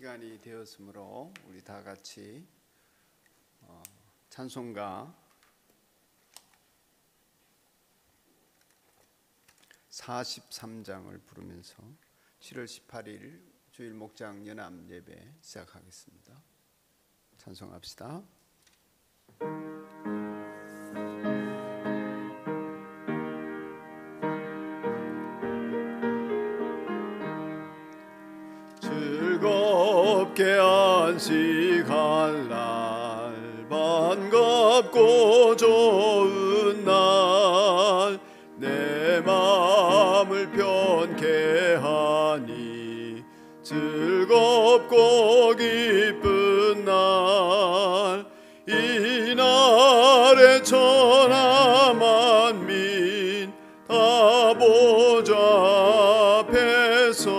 시간이 되었으므로 우리 다 같이 찬송가 43장을 부르면서 7월 18일 주일 목장 연합 예배 시작하겠습니다. 찬송합시다. 즐겁게 안식할 날, 반갑고 좋은 날, 내 마음을 편케 하니 즐겁고 기쁜 날, 이 날에 천하 만민 다 보좌 앞에서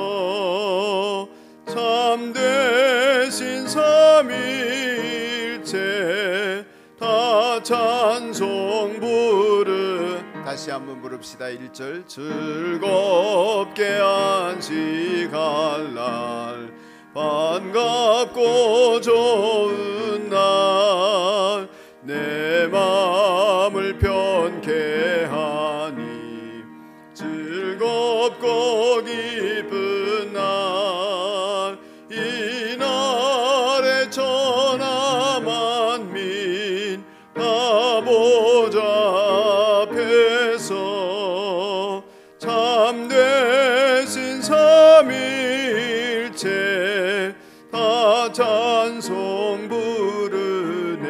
참되신 삼위일체 다 찬송 부르. 다시 한번 부릅시다. 1절. 즐겁게 안식할 날, 반갑고 좋은 날, 내 마음을 편케 하니 즐겁고 기쁜 날, 이 날에 천하 만민 다 보좌 앞에서 참되신 삼위일체 다 찬송 부르네.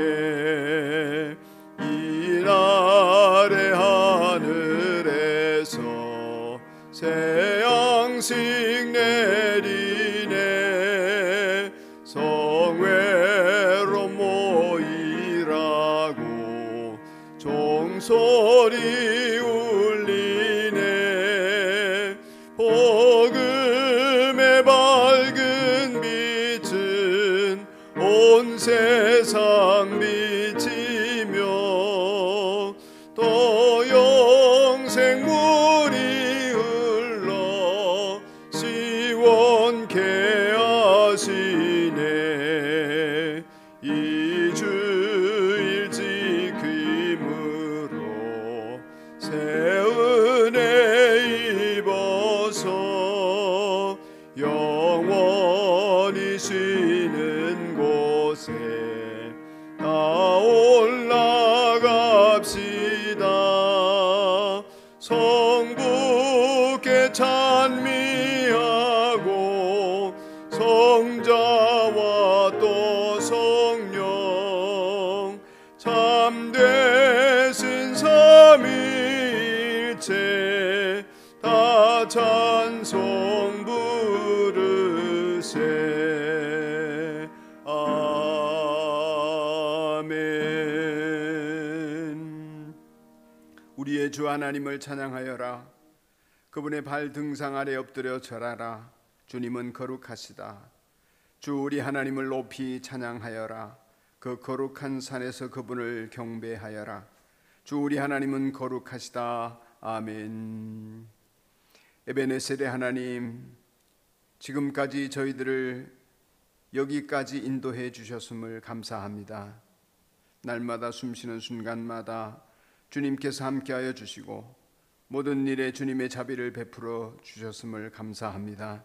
이 날에 하늘에서 새 양식 내리네. 성회로 모이라고 종소리 울리네. 복음의 밝은 빛은 온 세상 비치며 또 영생물이 흘러 시원케 하시네. 이 주일 지킴으로 새 은혜 입어서 영원히 쉬는 곳에 다 올라갑시다. 성부께 찬미하고 성자와 또 성령 참되신 삼위일체 다 찬송 부르세. 아멘. 우리의 주 하나님을 찬양하여라. 그분의 발 등상 아래 엎드려 절하라. 주님은 거룩하시다. 주 우리 하나님을 높이 찬양하여라. 그 거룩한 산에서 그분을 경배하여라. 주 우리 하나님은 거룩하시다. 아멘. 에베네셀의 하나님, 지금까지 저희들을 여기까지 인도해 주셨음을 감사합니다. 날마다 숨쉬는 순간마다 주님께서 함께하여 주시고 모든 일에 주님의 자비를 베풀어 주셨음을 감사합니다.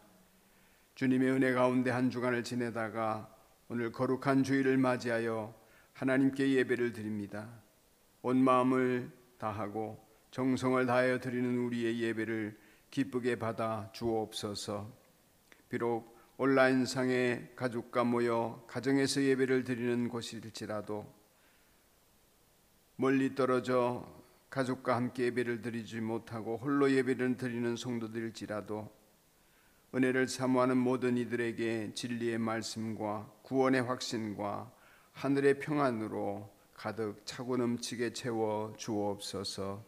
주님의 은혜 가운데 한 주간을 지내다가 오늘 거룩한 주일을 맞이하여 하나님께 예배를 드립니다. 온 마음을 다하고 정성을 다하여 드리는 우리의 예배를 기쁘게 받아 주옵소서. 비록 온라인상에 가족과 모여 가정에서 예배를 드리는 곳일지라도, 멀리 떨어져 가족과 함께 예배를 드리지 못하고 홀로 예배를 드리는 성도들일지라도 은혜를 사모하는 모든 이들에게 진리의 말씀과 구원의 확신과 하늘의 평안으로 가득 차고 넘치게 채워 주옵소서.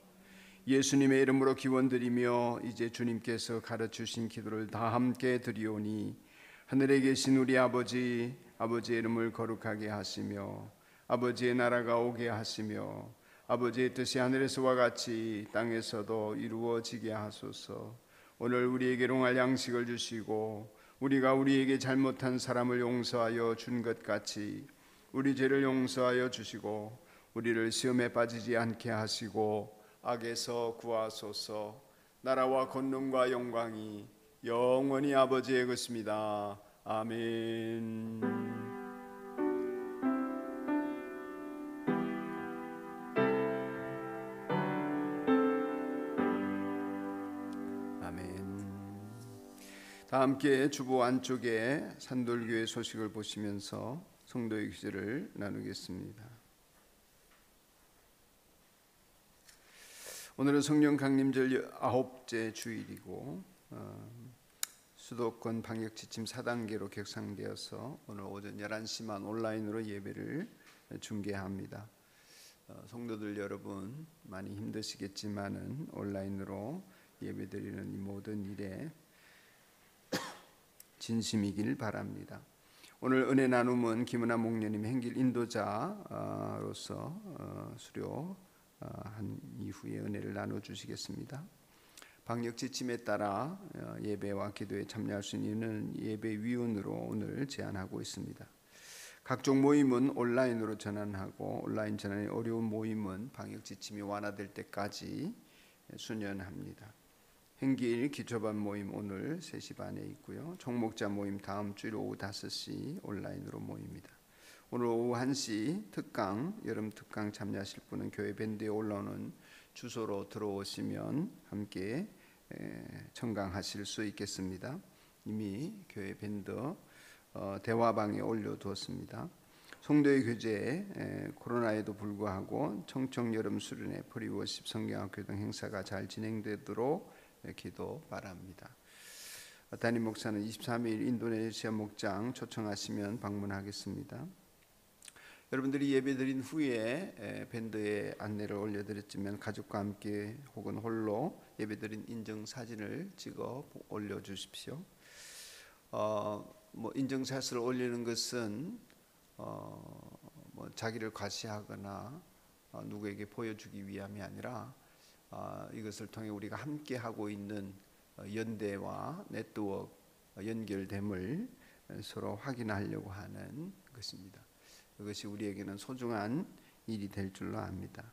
예수님의 이름으로 기원드리며 이제 주님께서 가르치신 기도를 다 함께 드리오니, 하늘에 계신 우리 아버지, 아버지의 이름을 거룩하게 하시며 아버지의 나라가 오게 하시며 아버지의 뜻이 하늘에서와 같이 땅에서도 이루어지게 하소서. 오늘 우리에게 일용할 양식을 주시고 우리가 우리에게 잘못한 사람을 용서하여 준 것 같이 우리 죄를 용서하여 주시고 우리를 시험에 빠지지 않게 하시고 악에서 구하소서. 나라와 권능과 영광이 영원히 아버지의 것입니다. 아멘. 다 함께 주보 안쪽에 산돌교회 소식을 보시면서 성도의 기도를 나누겠습니다. 오늘은 성령 강림절 9째 주일이고 수도권 방역 지침 4단계로 격상되어서 오늘 오전 11시만 온라인으로 예배를 중계합니다. 성도들 여러분 많이 힘드시겠지만은 온라인으로 예배드리는 이 모든 일에 진심이길 바랍니다. 오늘 은혜 나눔은 김은아 목녀님 행길 인도자로서 수료한 이후에 은혜를 나눠주시겠습니다. 방역 지침에 따라 예배와 기도에 참여할 수 있는 예배 위원으로 오늘 제안하고 있습니다. 각종 모임은 온라인으로 전환하고 온라인 전환이 어려운 모임은 방역 지침이 완화될 때까지 수년합니다. 행길 기초반 모임 오늘 3시 반에 있고요. 총목자 모임 다음 주일 오후 5시 온라인으로 모입니다. 오늘 오후 1시 특강, 여름 특강 참여하실 분은 교회 밴드에 올라오는 주소로 들어오시면 함께 청강하실 수 있겠습니다. 이미 교회 밴드 대화방에 올려두었습니다. 성도의 교제, 코로나에도 불구하고 청청 여름 수련회, 프리워십, 성경학교 등 행사가 잘 진행되도록 기도 바랍니다. 담임 목사는 23일 인도네시아 목장 초청하시면 방문하겠습니다. 여러분들이 예배드린 후에 밴드에 안내를 올려드렸지만 가족과 함께 혹은 홀로 예배드린 인증사진을 찍어 올려주십시오. 인증샷을 올리는 것은 자기를 과시하거나 누구에게 보여주기 위함이 아니라 이것을 통해 우리가 함께 하고 있는 연대와 네트워크 연결됨을 서로 확인하려고 하는 것입니다. 이것이 우리에게는 소중한 일이 될 줄로 압니다.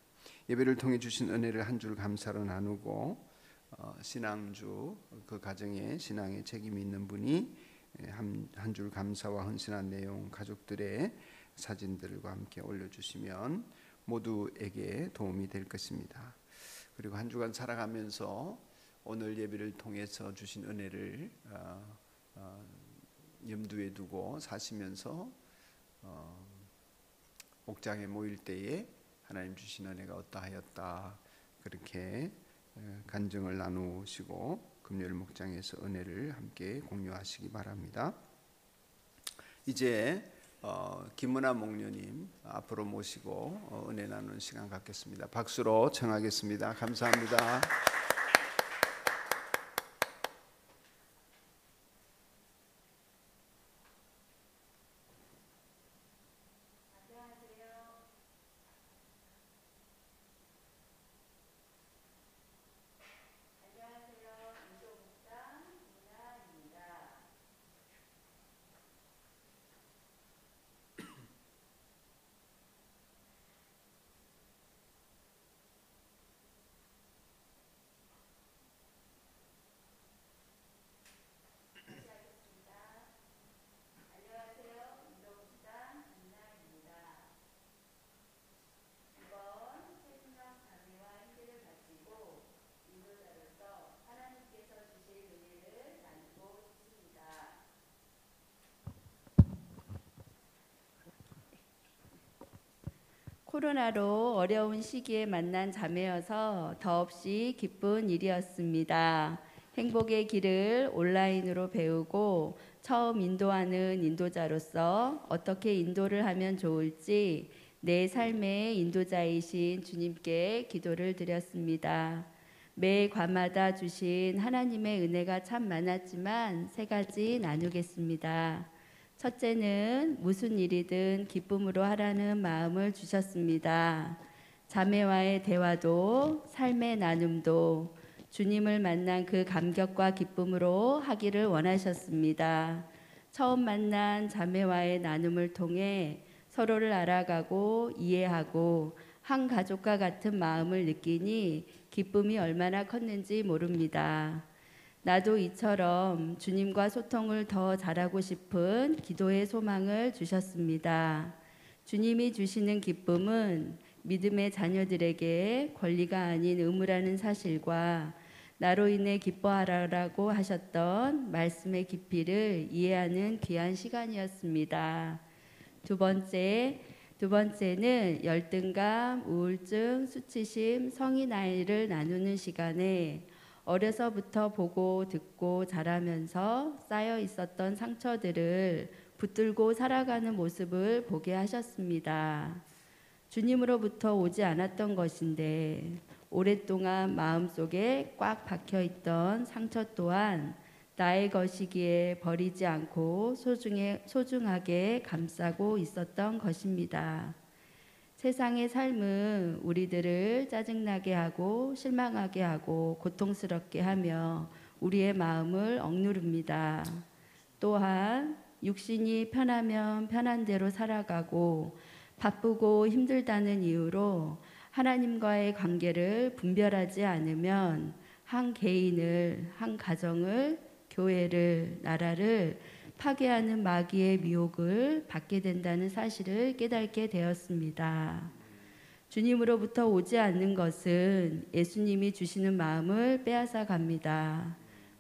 예배를 통해 주신 은혜를 한 줄 감사로 나누고 신앙주 그 가정에 신앙에 책임이 있는 분이 한 줄 감사와 헌신한 내용 가족들의 사진들과 함께 올려주시면 모두에게 도움이 될 것입니다. 그리고 한 주간 살아가면서 오늘 예배를 통해서 주신 은혜를 염두에 두고 사시면서 목장에 모일 때에 하나님 주신 은혜가 어떠하였다 그렇게 간증을 나누시고 금요일 목장에서 은혜를 함께 공유하시기 바랍니다. 이제 김은아 목녀님 앞으로 모시고 은혜 나누는 시간 갖겠습니다. 박수로 청하겠습니다. 감사합니다. 코로나로 어려운 시기에 만난 자매여서 더없이 기쁜 일이었습니다. 행복의 길을 온라인으로 배우고 처음 인도하는 인도자로서 어떻게 인도를 하면 좋을지 내 삶의 인도자이신 주님께 기도를 드렸습니다. 매 과마다 주신 하나님의 은혜가 참 많았지만 3가지 나누겠습니다. 첫째는 무슨 일이든 기쁨으로 하라는 마음을 주셨습니다. 자매와의 대화도 삶의 나눔도 주님을 만난 그 감격과 기쁨으로 하기를 원하셨습니다. 처음 만난 자매와의 나눔을 통해 서로를 알아가고 이해하고 한 가족과 같은 마음을 느끼니 기쁨이 얼마나 컸는지 모릅니다. 나도 이처럼 주님과 소통을 더 잘하고 싶은 기도의 소망을 주셨습니다. 주님이 주시는 기쁨은 믿음의 자녀들에게 권리가 아닌 의무라는 사실과 나로 인해 기뻐하라고 하셨던 말씀의 깊이를 이해하는 귀한 시간이었습니다. 두 번째는 열등감, 우울증, 수치심, 성인 나이를 나누는 시간에 어려서부터 보고 듣고 자라면서 쌓여 있었던 상처들을 붙들고 살아가는 모습을 보게 하셨습니다. 주님으로부터 오지 않았던 것인데 오랫동안 마음속에 꽉 박혀 있던 상처 또한 나의 것이기에 버리지 않고 소중하게 감싸고 있었던 것입니다. 세상의 삶은 우리들을 짜증나게 하고 실망하게 하고 고통스럽게 하며 우리의 마음을 억누릅니다. 또한 육신이 편하면 편한 대로 살아가고 바쁘고 힘들다는 이유로 하나님과의 관계를 분별하지 않으면 한 개인을, 한 가정을, 교회를, 나라를 파괴하는 마귀의 미혹을 받게 된다는 사실을 깨닫게 되었습니다. 주님으로부터 오지 않는 것은 예수님이 주시는 마음을 빼앗아 갑니다.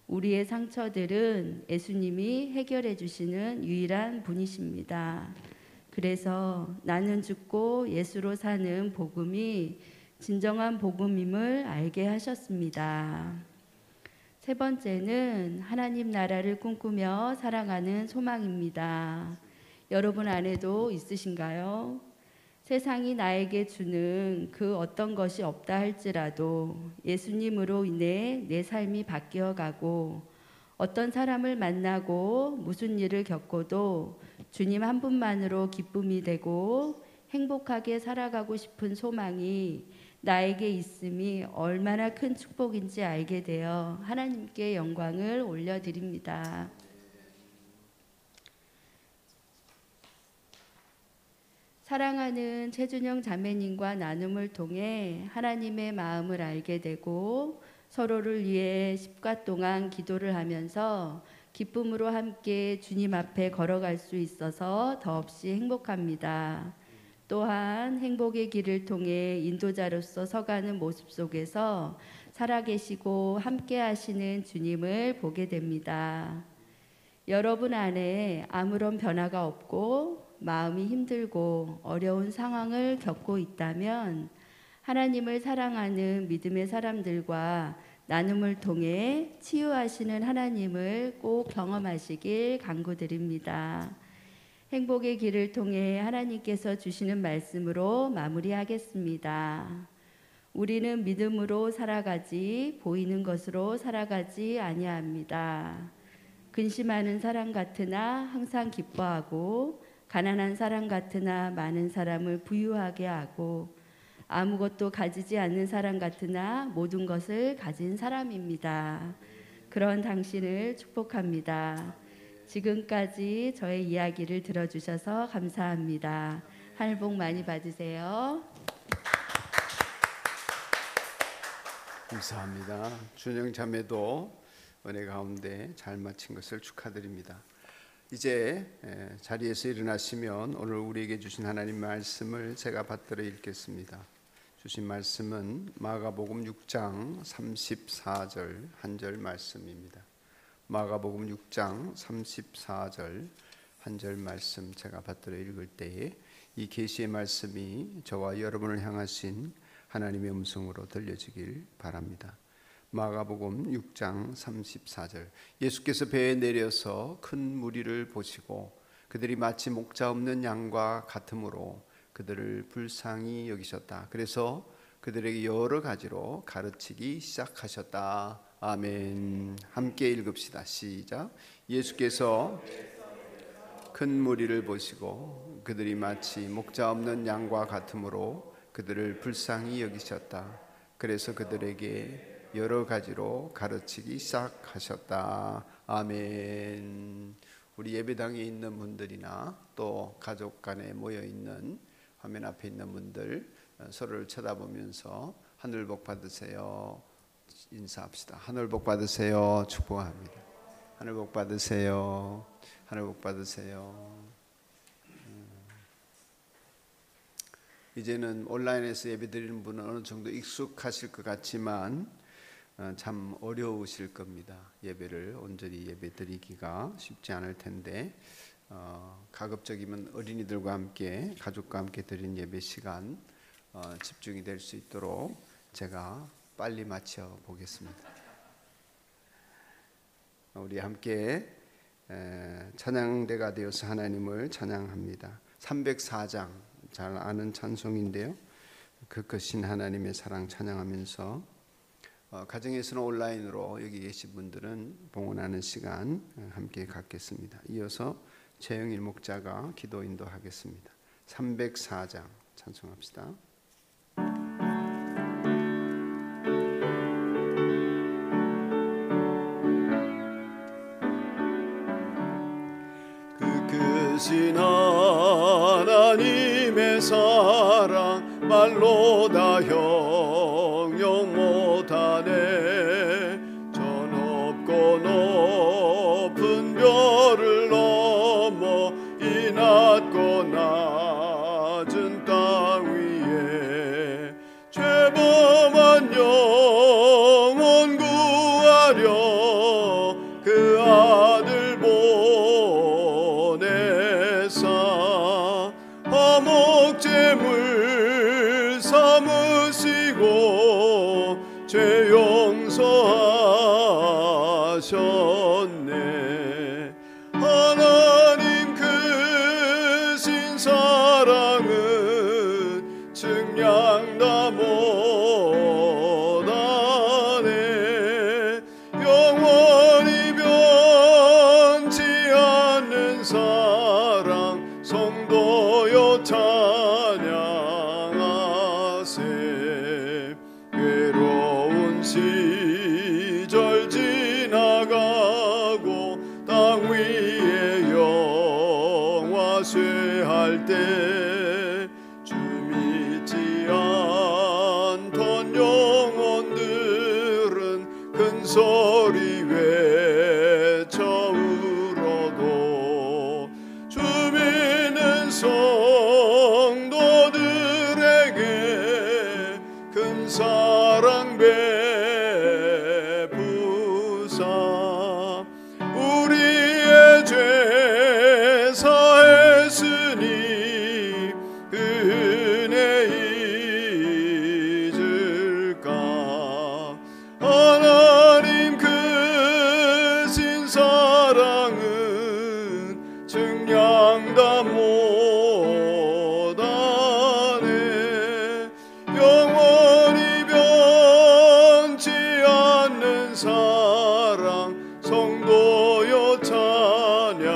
우리의 상처들은 예수님이 해결해 주시는 유일한 분이십니다. 그래서 나는 죽고 예수로 사는 복음이 진정한 복음임을 알게 하셨습니다. 세 번째는 하나님 나라를 꿈꾸며 살아가는 소망입니다. 여러분 안에도 있으신가요? 세상이 나에게 주는 그 어떤 것이 없다 할지라도 예수님으로 인해 내 삶이 바뀌어 가고 어떤 사람을 만나고 무슨 일을 겪어도 주님 한 분만으로 기쁨이 되고 행복하게 살아가고 싶은 소망이 나에게 있음이 얼마나 큰 축복인지 알게 되어 하나님께 영광을 올려드립니다. 사랑하는 최준영 자매님과 나눔을 통해 하나님의 마음을 알게 되고 서로를 위해 10가 동안 기도를 하면서 기쁨으로 함께 주님 앞에 걸어갈 수 있어서 더없이 행복합니다. 또한 행복의 길을 통해 인도자로서 서가는 모습 속에서 살아계시고 함께 하시는 주님을 보게 됩니다. 여러분 안에 아무런 변화가 없고 마음이 힘들고 어려운 상황을 겪고 있다면 하나님을 사랑하는 믿음의 사람들과 나눔을 통해 치유하시는 하나님을 꼭 경험하시길 간구드립니다. 행복의 길을 통해 하나님께서 주시는 말씀으로 마무리하겠습니다. 우리는 믿음으로 살아가지 보이는 것으로 살아가지 아니합니다. 근심하는 사람 같으나 항상 기뻐하고 가난한 사람 같으나 많은 사람을 부유하게 하고 아무것도 가지지 않는 사람 같으나 모든 것을 가진 사람입니다. 그런 당신을 축복합니다. 지금까지 저의 이야기를 들어주셔서 감사합니다. 하늘 복 많이 받으세요. 감사합니다. 준영 자매도 은혜 가운데 잘 마친 것을 축하드립니다. 이제 자리에서 일어나시면 오늘 우리에게 주신 하나님 말씀을 제가 받들어 읽겠습니다. 주신 말씀은 마가복음 6장 34절 한 절 말씀입니다. 마가복음 6장 34절 한 절 말씀 제가 받들어 읽을 때에 이 계시의 말씀이 저와 여러분을 향하신 하나님의 음성으로 들려지길 바랍니다. 마가복음 6장 34절 예수께서 배에 내려서 큰 무리를 보시고 그들이 마치 목자 없는 양과 같으므로 그들을 불쌍히 여기셨다. 그래서 그들에게 여러 가지로 가르치기 시작하셨다. 아멘. 함께 읽읍시다. 시작. 예수께서 큰 무리를 보시고 그들이 마치 목자 없는 양과 같으므로 그들을 불쌍히 여기셨다. 그래서 그들에게 여러 가지로 가르치기 시작하셨다. 아멘. 우리 예배당에 있는 분들이나 또 가족 간에 모여 있는 화면 앞에 있는 분들 서로를 쳐다보면서 하늘 복 받으세요 인사합시다. 하늘 복 받으세요. 축복합니다. 하늘 복 받으세요. 하늘 복 받으세요. 이제는 온라인에서 예배드리는 분은 어느 정도 익숙하실 것 같지만 참 어려우실 겁니다. 예배를 온전히 예배드리기가 쉽지 않을 텐데 가급적이면 어린이들과 함께 가족과 함께 드린 예배 시간 집중이 될 수 있도록 제가 빨리 마쳐 보겠습니다. 우리 함께 찬양대가 되어서 하나님을 찬양합니다. 304장 잘 아는 찬송인데요. 그 크신 하나님의 사랑 찬양하면서 가정에서는 온라인으로 여기 계신 분들은 봉헌하는 시간 함께 갖겠습니다. 이어서 최영일 목자가 기도 인도하겠습니다. 304장 찬송합시다. 그 크신 하나님의 사랑 말로 다 형용 못하네. 저 높고 높은 별을 넘어 이 낮고 낮은 땅 위에 죄범한 영혼 구하려 그 아들 보내사 화목제물 삼으시고 죄 용서하셨네. 하나님 크신 사랑은 측량다 못하네. 영원히 변치 않는 사랑 성도여 찬양하세. 괴로운 시절 지나가고 땅 위에 영화 쇠할 때 주 믿지 않던 영혼들은 큰 소리 외쳐 울어도 주 믿는 성도들에게 큰 사랑 베푸사 우리의 죄 사했으니 은혜 잊을까. 하나님 크신 사랑은 측량다 못하네. 영원히 변치 않는 사랑 성도여 찬양하세.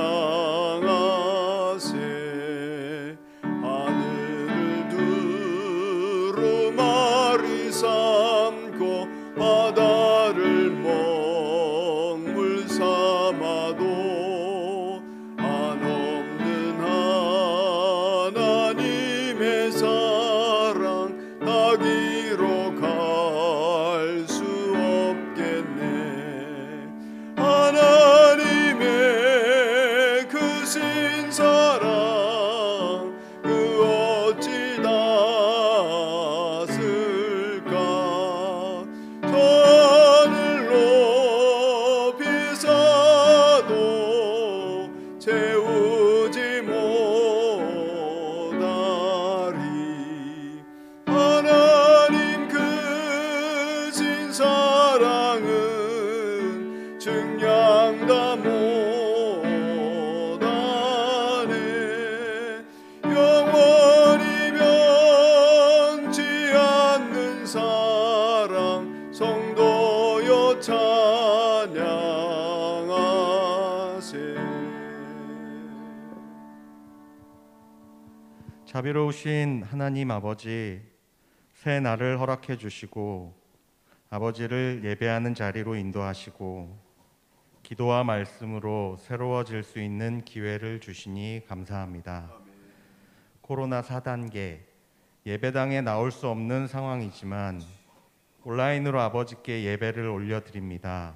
하늘을 두루마리 삼고 바다를 먹물 삼아도 한없는 하나님의 사랑 따기로 갈 수 없겠네. 하나님의 크신 사랑 그 어찌 닿을까. 저 하늘 높이 사도 채우지 못하리. 하나님 크신 사랑은 측량다 못하네. 영원히 변치 않는 사랑 성도여 찬양하세. 자비로우신 하나님 아버지, 새 날을 허락해 주시고 아버지를 예배하는 자리로 인도하시고 기도와 말씀으로 새로워질 수 있는 기회를 주시니 감사합니다. 코로나 4단계, 예배당에 나올 수 없는 상황이지만 온라인으로 아버지께 예배를 올려드립니다.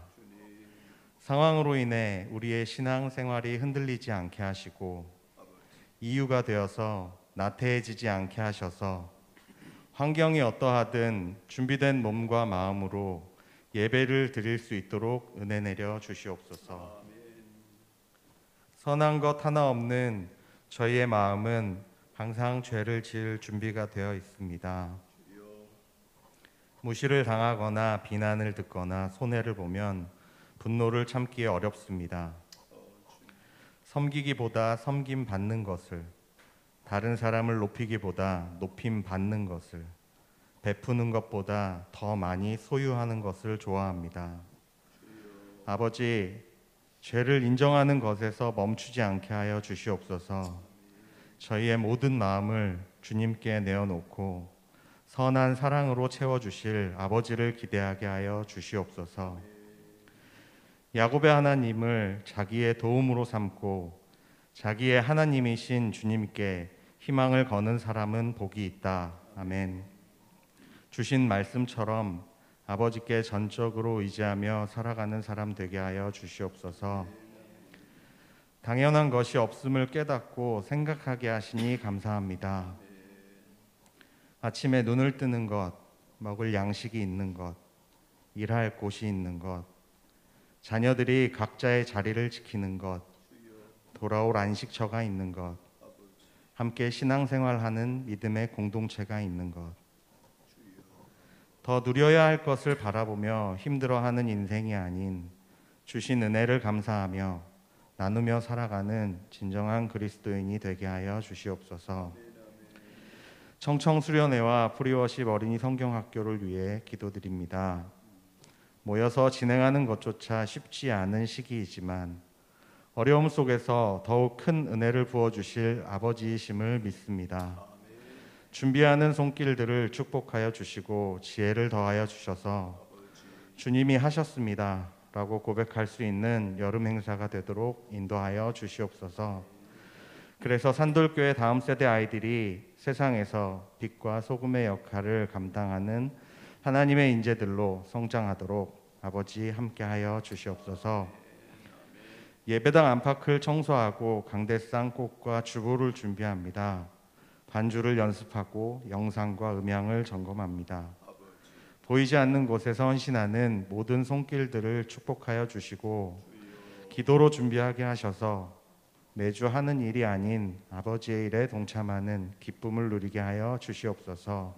상황으로 인해 우리의 신앙 생활이 흔들리지 않게 하시고 이유가 되어서 나태해지지 않게 하셔서 환경이 어떠하든 준비된 몸과 마음으로 예배를 드릴 수 있도록 은혜 내려 주시옵소서. 선한 것 하나 없는 저희의 마음은 항상 죄를 지을 준비가 되어 있습니다. 무시를 당하거나 비난을 듣거나 손해를 보면 분노를 참기 어렵습니다. 섬기기보다 섬김 받는 것을, 다른 사람을 높이기보다 높임 받는 것을, 베푸는 것보다 더 많이 소유하는 것을 좋아합니다. 아버지, 죄를 인정하는 것에서 멈추지 않게 하여 주시옵소서. 저희의 모든 마음을 주님께 내어놓고 선한 사랑으로 채워주실 아버지를 기대하게 하여 주시옵소서. 야곱의 하나님을 자기의 도움으로 삼고 자기의 하나님이신 주님께 희망을 거는 사람은 복이 있다. 아멘. 주신 말씀처럼 아버지께 전적으로 의지하며 살아가는 사람 되게 하여 주시옵소서. 당연한 것이 없음을 깨닫고 생각하게 하시니 감사합니다. 아침에 눈을 뜨는 것, 먹을 양식이 있는 것, 일할 곳이 있는 것, 자녀들이 각자의 자리를 지키는 것, 돌아올 안식처가 있는 것, 함께 신앙생활하는 믿음의 공동체가 있는 것, 더 누려야 할 것을 바라보며 힘들어하는 인생이 아닌 주신 은혜를 감사하며 나누며 살아가는 진정한 그리스도인이 되게 하여 주시옵소서. 청청수련회와 프리워십 어린이 성경학교를 위해 기도드립니다. 모여서 진행하는 것조차 쉽지 않은 시기이지만 어려움 속에서 더욱 큰 은혜를 부어주실 아버지이심을 믿습니다. 준비하는 손길들을 축복하여 주시고 지혜를 더하여 주셔서 주님이 하셨습니다 라고 고백할 수 있는 여름 행사가 되도록 인도하여 주시옵소서. 그래서 산돌교회 다음 세대 아이들이 세상에서 빛과 소금의 역할을 감당하는 하나님의 인재들로 성장하도록 아버지 함께하여 주시옵소서. 예배당 안팎을 청소하고 강대상 꽃과 주보를 준비합니다. 반주를 연습하고 영상과 음향을 점검합니다. 보이지 않는 곳에서 헌신하는 모든 손길들을 축복하여 주시고 기도로 준비하게 하셔서 매주 하는 일이 아닌 아버지의 일에 동참하는 기쁨을 누리게 하여 주시옵소서.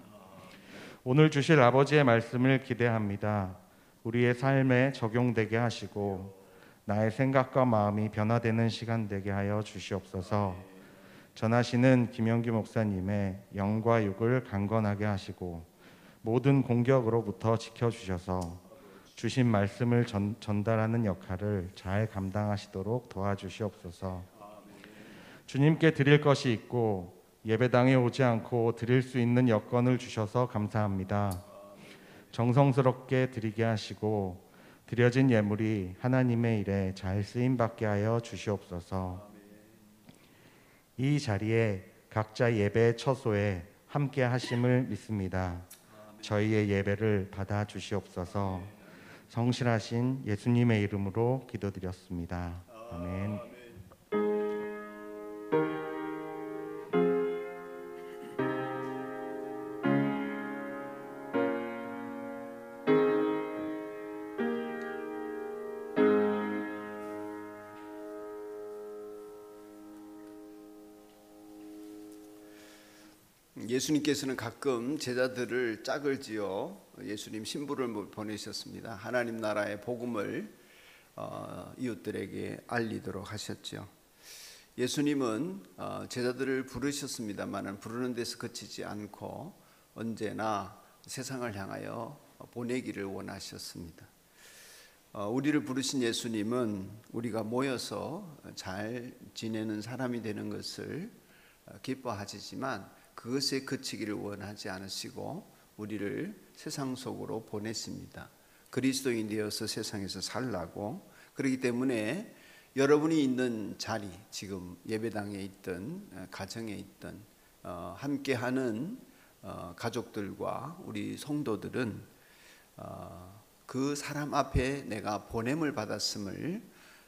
오늘 주실 아버지의 말씀을 기대합니다. 우리의 삶에 적용되게 하시고 나의 생각과 마음이 변화되는 시간 되게 하여 주시옵소서. 전하시는 김영규 목사님의 영과 육을 강건하게 하시고 모든 공격으로부터 지켜주셔서 주신 말씀을 전달하는 역할을 잘 감당하시도록 도와주시옵소서. 주님께 드릴 것이 있고 예배당에 오지 않고 드릴 수 있는 여건을 주셔서 감사합니다. 정성스럽게 드리게 하시고 드려진 예물이 하나님의 일에 잘 쓰임받게 하여 주시옵소서. 이 자리에 각자 예배 처소에 함께 하심을 믿습니다. 저희의 예배를 받아 주시옵소서. 성실하신 예수님의 이름으로 기도드렸습니다. 아멘. 예수님께서는 가끔 제자들을 짝을 지어 예수님 신부를 보내셨습니다. 하나님 나라의 복음을 이웃들에게 알리도록 하셨죠. 예수님은 제자들을 부르셨습니다만 부르는 데서 그치지 않고 언제나 세상을 향하여 보내기를 원하셨습니다. 우리를 부르신 예수님은 우리가 모여서 잘 지내는 사람이 되는 것을 기뻐하시지만 그것에 그치기를 원하지 않으시고 우리를 세상 속으로 보냈습니다. 그리스도인 되어서 세상에서 살라고. 그렇기 때문에 여러분이 있는 자리, 지금 예배당에 있든 가정에 있든 함께하는 가족들과 우리 성도들은 그 사람 앞에 내가 보냄을 받았음을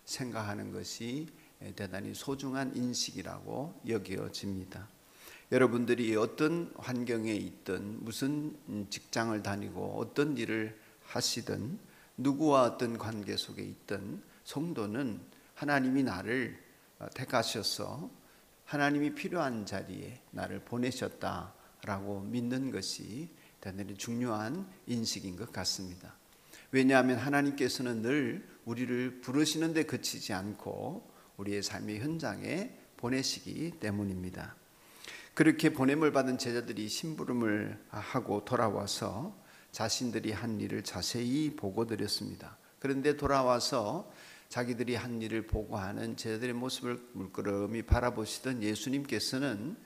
생각하는 것이 대단히 소중한 인식이라고 여겨집니다. 여러분들이 어떤 환경에 있든 무슨 직장을 다니고 어떤 일을 하시든 누구와 어떤 관계 속에 있든 성도는 하나님이 나를 택하셔서 하나님이 필요한 자리에 나를 보내셨다라고 믿는 것이 대단히 중요한 인식인 것 같습니다. 왜냐하면 하나님께서는 늘 우리를 부르시는 데 그치지 않고 우리의 삶의 현장에 보내시기 때문입니다. 그렇게 보냄을 받은 제자들이 심부름을 하고 돌아와서 자신들이 한 일을 자세히 보고드렸습니다. 그런데 돌아와서 자기들이 한 일을 보고하는 제자들의 모습을 물끄러미 바라보시던 예수님께서는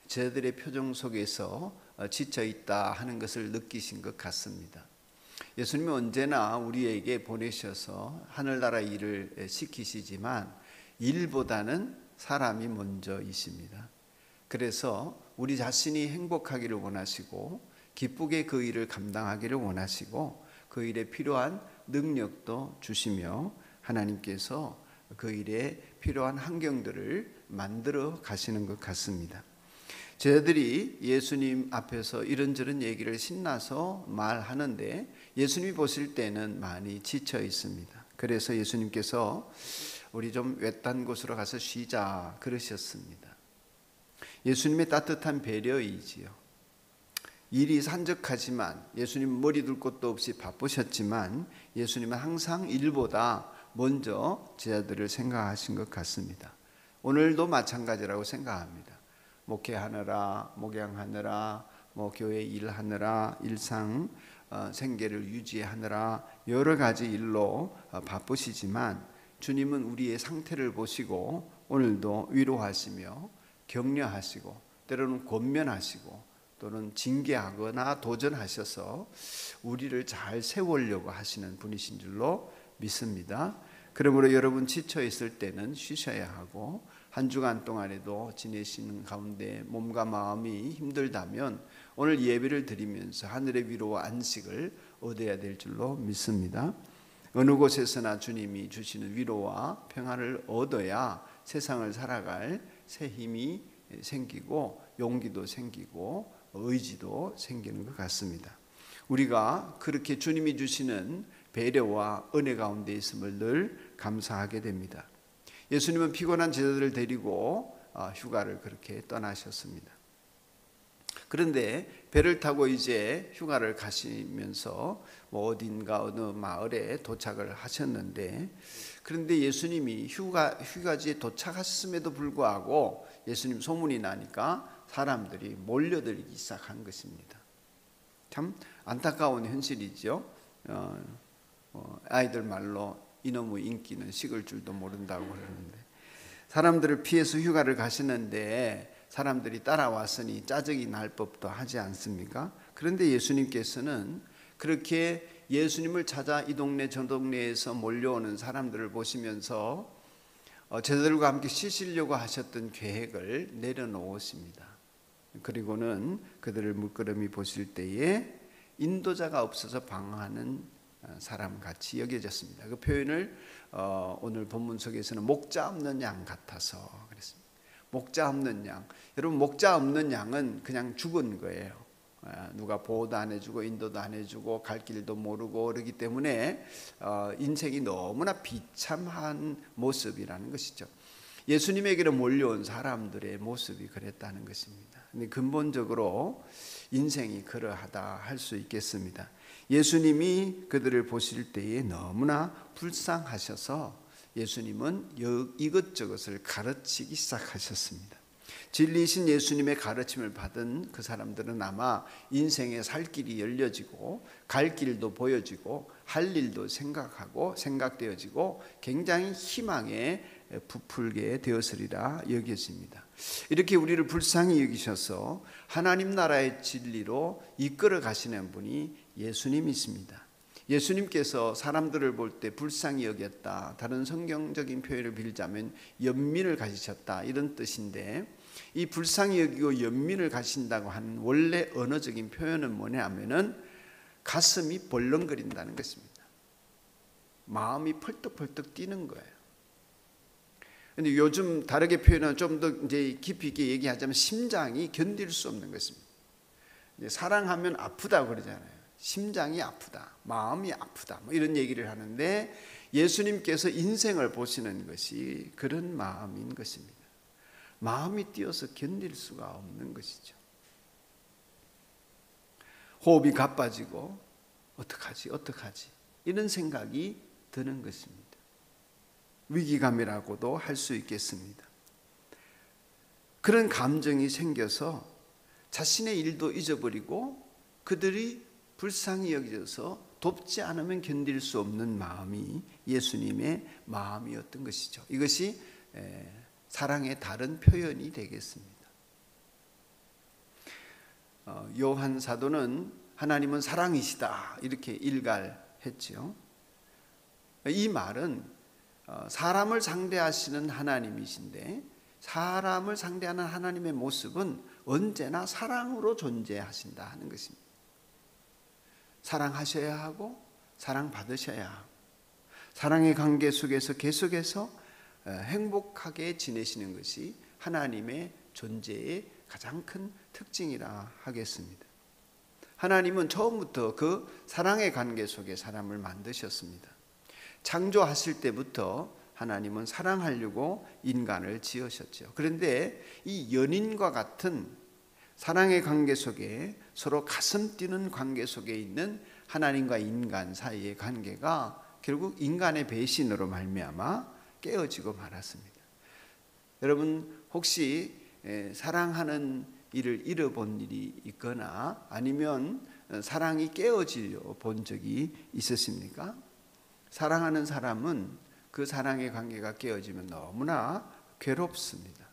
제자들의 표정 속에서 지쳐있다 하는 것을 느끼신 것 같습니다. 예수님은 언제나 우리에게 보내셔서 하늘나라 일을 시키시지만 일보다는 사람이 먼저이십니다. 그래서 우리 자신이 행복하기를 원하시고 기쁘게 그 일을 감당하기를 원하시고 그 일에 필요한 능력도 주시며 하나님께서 그 일에 필요한 환경들을 만들어 가시는 것 같습니다. 제자들이 예수님 앞에서 이런저런 얘기를 신나서 말하는데 예수님이 보실 때는 많이 지쳐 있습니다. 그래서 예수님께서 우리 좀 외딴 곳으로 가서 쉬자 그러셨습니다. 예수님의 따뜻한 배려이지요. 일이 산적하지만 예수님 머리 둘 곳도 없이 바쁘셨지만 예수님은 항상 일보다 먼저 제자들을 생각하신 것 같습니다. 오늘도 마찬가지라고 생각합니다. 목회하느라, 목양하느라, 교회 일하느라, 일상 생계를 유지하느라 여러 가지 일로 바쁘시지만 주님은 우리의 상태를 보시고 오늘도 위로하시며 격려하시고 때로는 권면하시고 또는 징계하거나 도전하셔서 우리를 잘 세우려고 하시는 분이신 줄로 믿습니다. 그러므로 여러분 지쳐 있을 때는 쉬셔야 하고 한 주간 동안에도 지내시는 가운데 몸과 마음이 힘들다면 오늘 예배를 드리면서 하늘의 위로와 안식을 얻어야 될 줄로 믿습니다. 어느 곳에서나 주님이 주시는 위로와 평안을 얻어야 세상을 살아갈 새 힘이 생기고 용기도 생기고 의지도 생기는 것 같습니다. 우리가 그렇게 주님이 주시는 배려와 은혜 가운데 있음을 늘 감사하게 됩니다. 예수님은 피곤한 제자들을 데리고 휴가를 그렇게 떠나셨습니다. 그런데 배를 타고 이제 휴가를 가시면서 어딘가 어느 마을에 도착을 하셨는데 그런데 예수님이 휴가지에 도착하셨음에도 불구하고 예수님 소문이 나니까 사람들이 몰려들기 시작한 것입니다. 참 안타까운 현실이죠. 아이들 말로 이놈의 인기는 식을 줄도 모른다고 그러는데 사람들을 피해서 휴가를 가시는데 사람들이 따라왔으니 짜증이 날 법도 하지 않습니까? 그런데 예수님께서는 그렇게 예수님을 찾아 이 동네 저 동네에서 몰려오는 사람들을 보시면서 제자들과 함께 쉬시려고 하셨던 계획을 내려놓으십니다. 그리고는 그들을 물끄러미 보실 때에 인도자가 없어서 방황하는 사람같이 여겨졌습니다. 그 표현을 오늘 본문 속에서는 목자 없는 양 같아서 그랬습니다. 목자 없는 양. 여러분 목자 없는 양은 그냥 죽은 거예요. 누가 보호도 안 해주고 인도도 안 해주고 갈 길도 모르고 그러기 때문에 인생이 너무나 비참한 모습이라는 것이죠. 예수님에게로 몰려온 사람들의 모습이 그랬다는 것입니다. 근데 근본적으로 인생이 그러하다 할 수 있겠습니다. 예수님이 그들을 보실 때에 너무나 불쌍하셔서 예수님은 이것저것을 가르치기 시작하셨습니다. 진리이신 예수님의 가르침을 받은 그 사람들은 아마 인생에 살 길이 열려지고 갈 길도 보여지고 할 일도 생각하고 생각되어지고 굉장히 희망에 부풀게 되었으리라 여겨집니다. 이렇게 우리를 불쌍히 여기셔서 하나님 나라의 진리로 이끌어 가시는 분이 예수님이십니다. 예수님께서 사람들을 볼 때 불쌍히 여겼다. 다른 성경적인 표현을 빌자면 연민을 가지셨다. 이런 뜻인데, 이 불쌍히 여기고 연민을 가신다고 하는 원래 언어적인 표현은 뭐냐면은 가슴이 벌렁거린다는 것입니다. 마음이 펄떡펄떡 뛰는 거예요. 근데 요즘 다르게 표현하면 좀 더 이제 깊이 있게 얘기하자면 심장이 견딜 수 없는 것입니다. 사랑하면 아프다 그러잖아요. 심장이 아프다, 마음이 아프다, 뭐 이런 얘기를 하는데 예수님께서 인생을 보시는 것이 그런 마음인 것입니다. 마음이 뛰어서 견딜 수가 없는 것이죠. 호흡이 가빠지고 어떡하지 이런 생각이 드는 것입니다. 위기감이라고도 할 수 있겠습니다. 그런 감정이 생겨서 자신의 일도 잊어버리고 그들이 불쌍히 여겨져서 돕지 않으면 견딜 수 없는 마음이 예수님의 마음이었던 것이죠. 이것이 사랑의 다른 표현이 되겠습니다. 요한 사도는 하나님은 사랑이시다 이렇게 일갈했죠. 이 말은 사람을 상대하시는 하나님이신데 사람을 상대하는 하나님의 모습은 언제나 사랑으로 존재하신다 하는 것입니다. 사랑하셔야 하고 사랑받으셔야 하고 사랑의 관계 속에서 계속해서 행복하게 지내시는 것이 하나님의 존재의 가장 큰 특징이라 하겠습니다. 하나님은 처음부터 그 사랑의 관계 속에 사람을 만드셨습니다. 창조하실 때부터 하나님은 사랑하려고 인간을 지으셨죠. 그런데 이 연인과 같은 사랑의 관계 속에 서로 가슴 뛰는 관계 속에 있는 하나님과 인간 사이의 관계가 결국 인간의 배신으로 말미암아 깨어지고 말았습니다. 여러분 혹시 사랑하는 일을 잃어본 일이 있거나 아니면 사랑이 깨어지려 본 적이 있으십니까? 사랑하는 사람은 그 사랑의 관계가 깨어지면 너무나 괴롭습니다.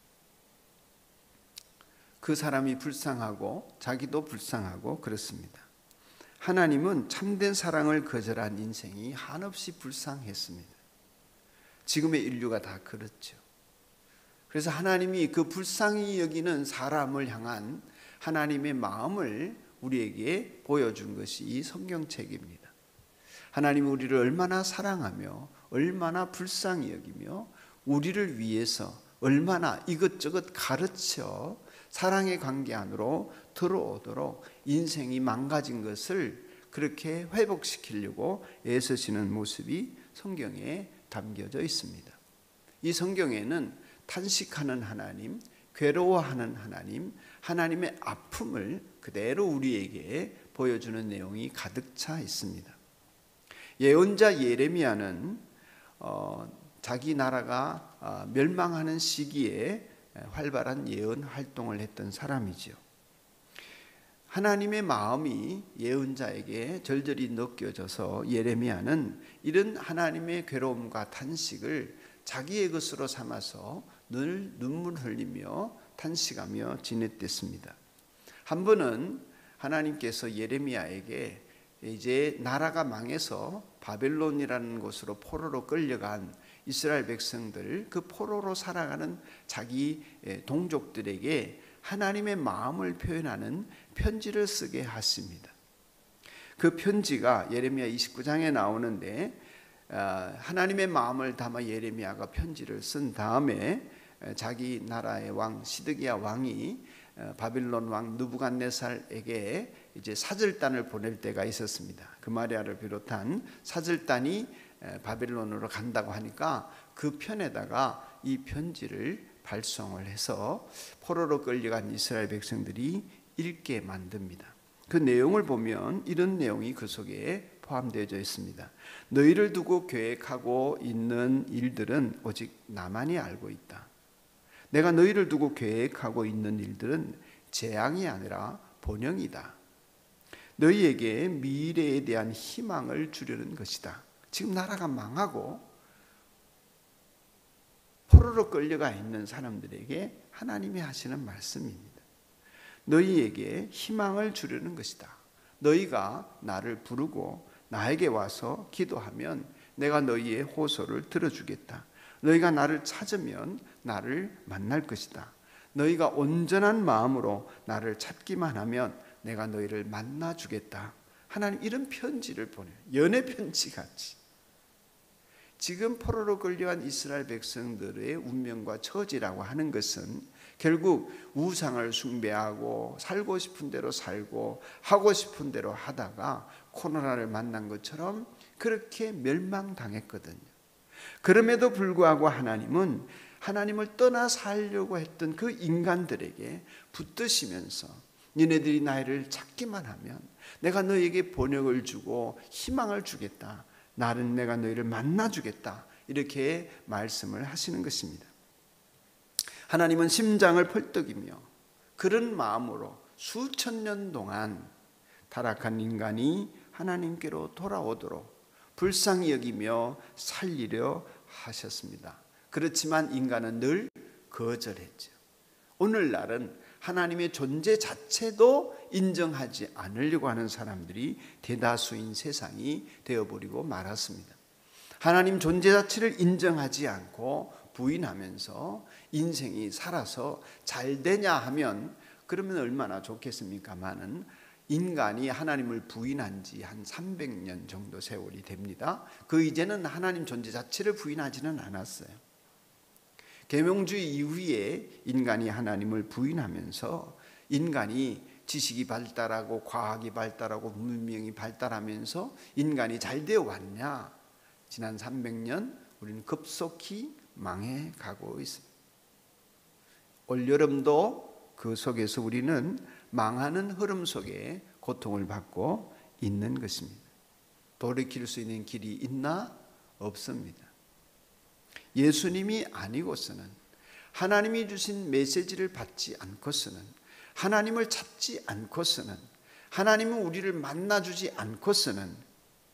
그 사람이 불쌍하고 자기도 불쌍하고 그렇습니다. 하나님은 참된 사랑을 거절한 인생이 한없이 불쌍했습니다. 지금의 인류가 다 그렇죠. 그래서 하나님이 그 불쌍히 여기는 사람을 향한 하나님의 마음을 우리에게 보여준 것이 이 성경책입니다. 하나님은 우리를 얼마나 사랑하며 얼마나 불쌍히 여기며 우리를 위해서 얼마나 이것저것 가르쳐 사랑의 관계 안으로 들어오도록 인생이 망가진 것을 그렇게 회복시키려고 애쓰시는 모습이 성경에 담겨져 있습니다. 이 성경에는 탄식하는 하나님, 괴로워하는 하나님, 하나님의 아픔을 그대로 우리에게 보여주는 내용이 가득 차 있습니다. 예언자 예레미야는 자기 나라가 멸망하는 시기에 활발한 예언 활동을 했던 사람이죠. 하나님의 마음이 예언자에게 절절히 느껴져서 예레미야는 이런 하나님의 괴로움과 탄식을 자기의 것으로 삼아서 늘 눈물 흘리며 탄식하며 지냈댔습니다. 한 번은 하나님께서 예레미야에게 이제 나라가 망해서 바벨론이라는 곳으로 포로로 끌려간 이스라엘 백성들, 그 포로로 살아가는 자기 동족들에게 하나님의 마음을 표현하는 편지를 쓰게 하십니다. 그 편지가 예레미야 29장에 나오는데 하나님의 마음을 담아 예레미야가 편지를 쓴 다음에 자기 나라의 왕 시드기야 왕이 바빌론 왕 느부갓네살에게 이제 사절단을 보낼 때가 있었습니다. 그마리아를 비롯한 사절단이 바빌론으로 간다고 하니까 그 편에다가 이 편지를 발송을 해서 포로로 끌려간 이스라엘 백성들이 읽게 만듭니다. 그 내용을 보면 이런 내용이 그 속에 포함되어 있습니다. 너희를 두고 계획하고 있는 일들은 오직 나만이 알고 있다. 내가 너희를 두고 계획하고 있는 일들은 재앙이 아니라 본영이다. 너희에게 미래에 대한 희망을 주려는 것이다. 지금 나라가 망하고 포로로 끌려가 있는 사람들에게 하나님이 하시는 말씀입니다. 너희에게 희망을 주려는 것이다. 너희가 나를 부르고 나에게 와서 기도하면 내가 너희의 호소를 들어주겠다. 너희가 나를 찾으면 나를 만날 것이다. 너희가 온전한 마음으로 나를 찾기만 하면 내가 너희를 만나주겠다. 하나님 이런 편지를 보내요. 연애 편지 같이. 지금 포로로 끌려간 이스라엘 백성들의 운명과 처지라고 하는 것은 결국 우상을 숭배하고 살고 싶은 대로 살고 하고 싶은 대로 하다가 코로나를 만난 것처럼 그렇게 멸망당했거든요. 그럼에도 불구하고 하나님은 하나님을 떠나 살려고 했던 그 인간들에게 붙드시면서 너네들이 나를 찾기만 하면 내가 너에게 번역을 주고 희망을 주겠다. 나는 내가 너희를 만나주겠다. 이렇게 말씀을 하시는 것입니다. 하나님은 심장을 펄떡이며 그런 마음으로 수천 년 동안 타락한 인간이 하나님께로 돌아오도록 불쌍히 여기며 살리려 하셨습니다. 그렇지만 인간은 늘 거절했죠. 오늘날은 하나님의 존재 자체도 인정하지 않으려고 하는 사람들이 대다수인 세상이 되어버리고 말았습니다. 하나님 존재 자체를 인정하지 않고 부인하면서 인생이 살아서 잘 되냐 하면 그러면 얼마나 좋겠습니까마는 인간이 하나님을 부인한 지 한 300년 정도 세월이 됩니다. 그 이제는 하나님 존재 자체를 부인하지는 않았어요. 계명주의 이후에 인간이 하나님을 부인하면서 인간이 지식이 발달하고 과학이 발달하고 문명이 발달하면서 인간이 잘 되어 왔냐? 지난 300년 우리는 급속히 망해가고 있습니다. 올여름도 그 속에서 우리는 망하는 흐름 속에 고통을 받고 있는 것입니다. 돌이킬 수 있는 길이 있나? 없습니다. 예수님이 아니고서는 하나님이 주신 메시지를 받지 않고서는 하나님을 찾지 않고서는 하나님은 우리를 만나주지 않고서는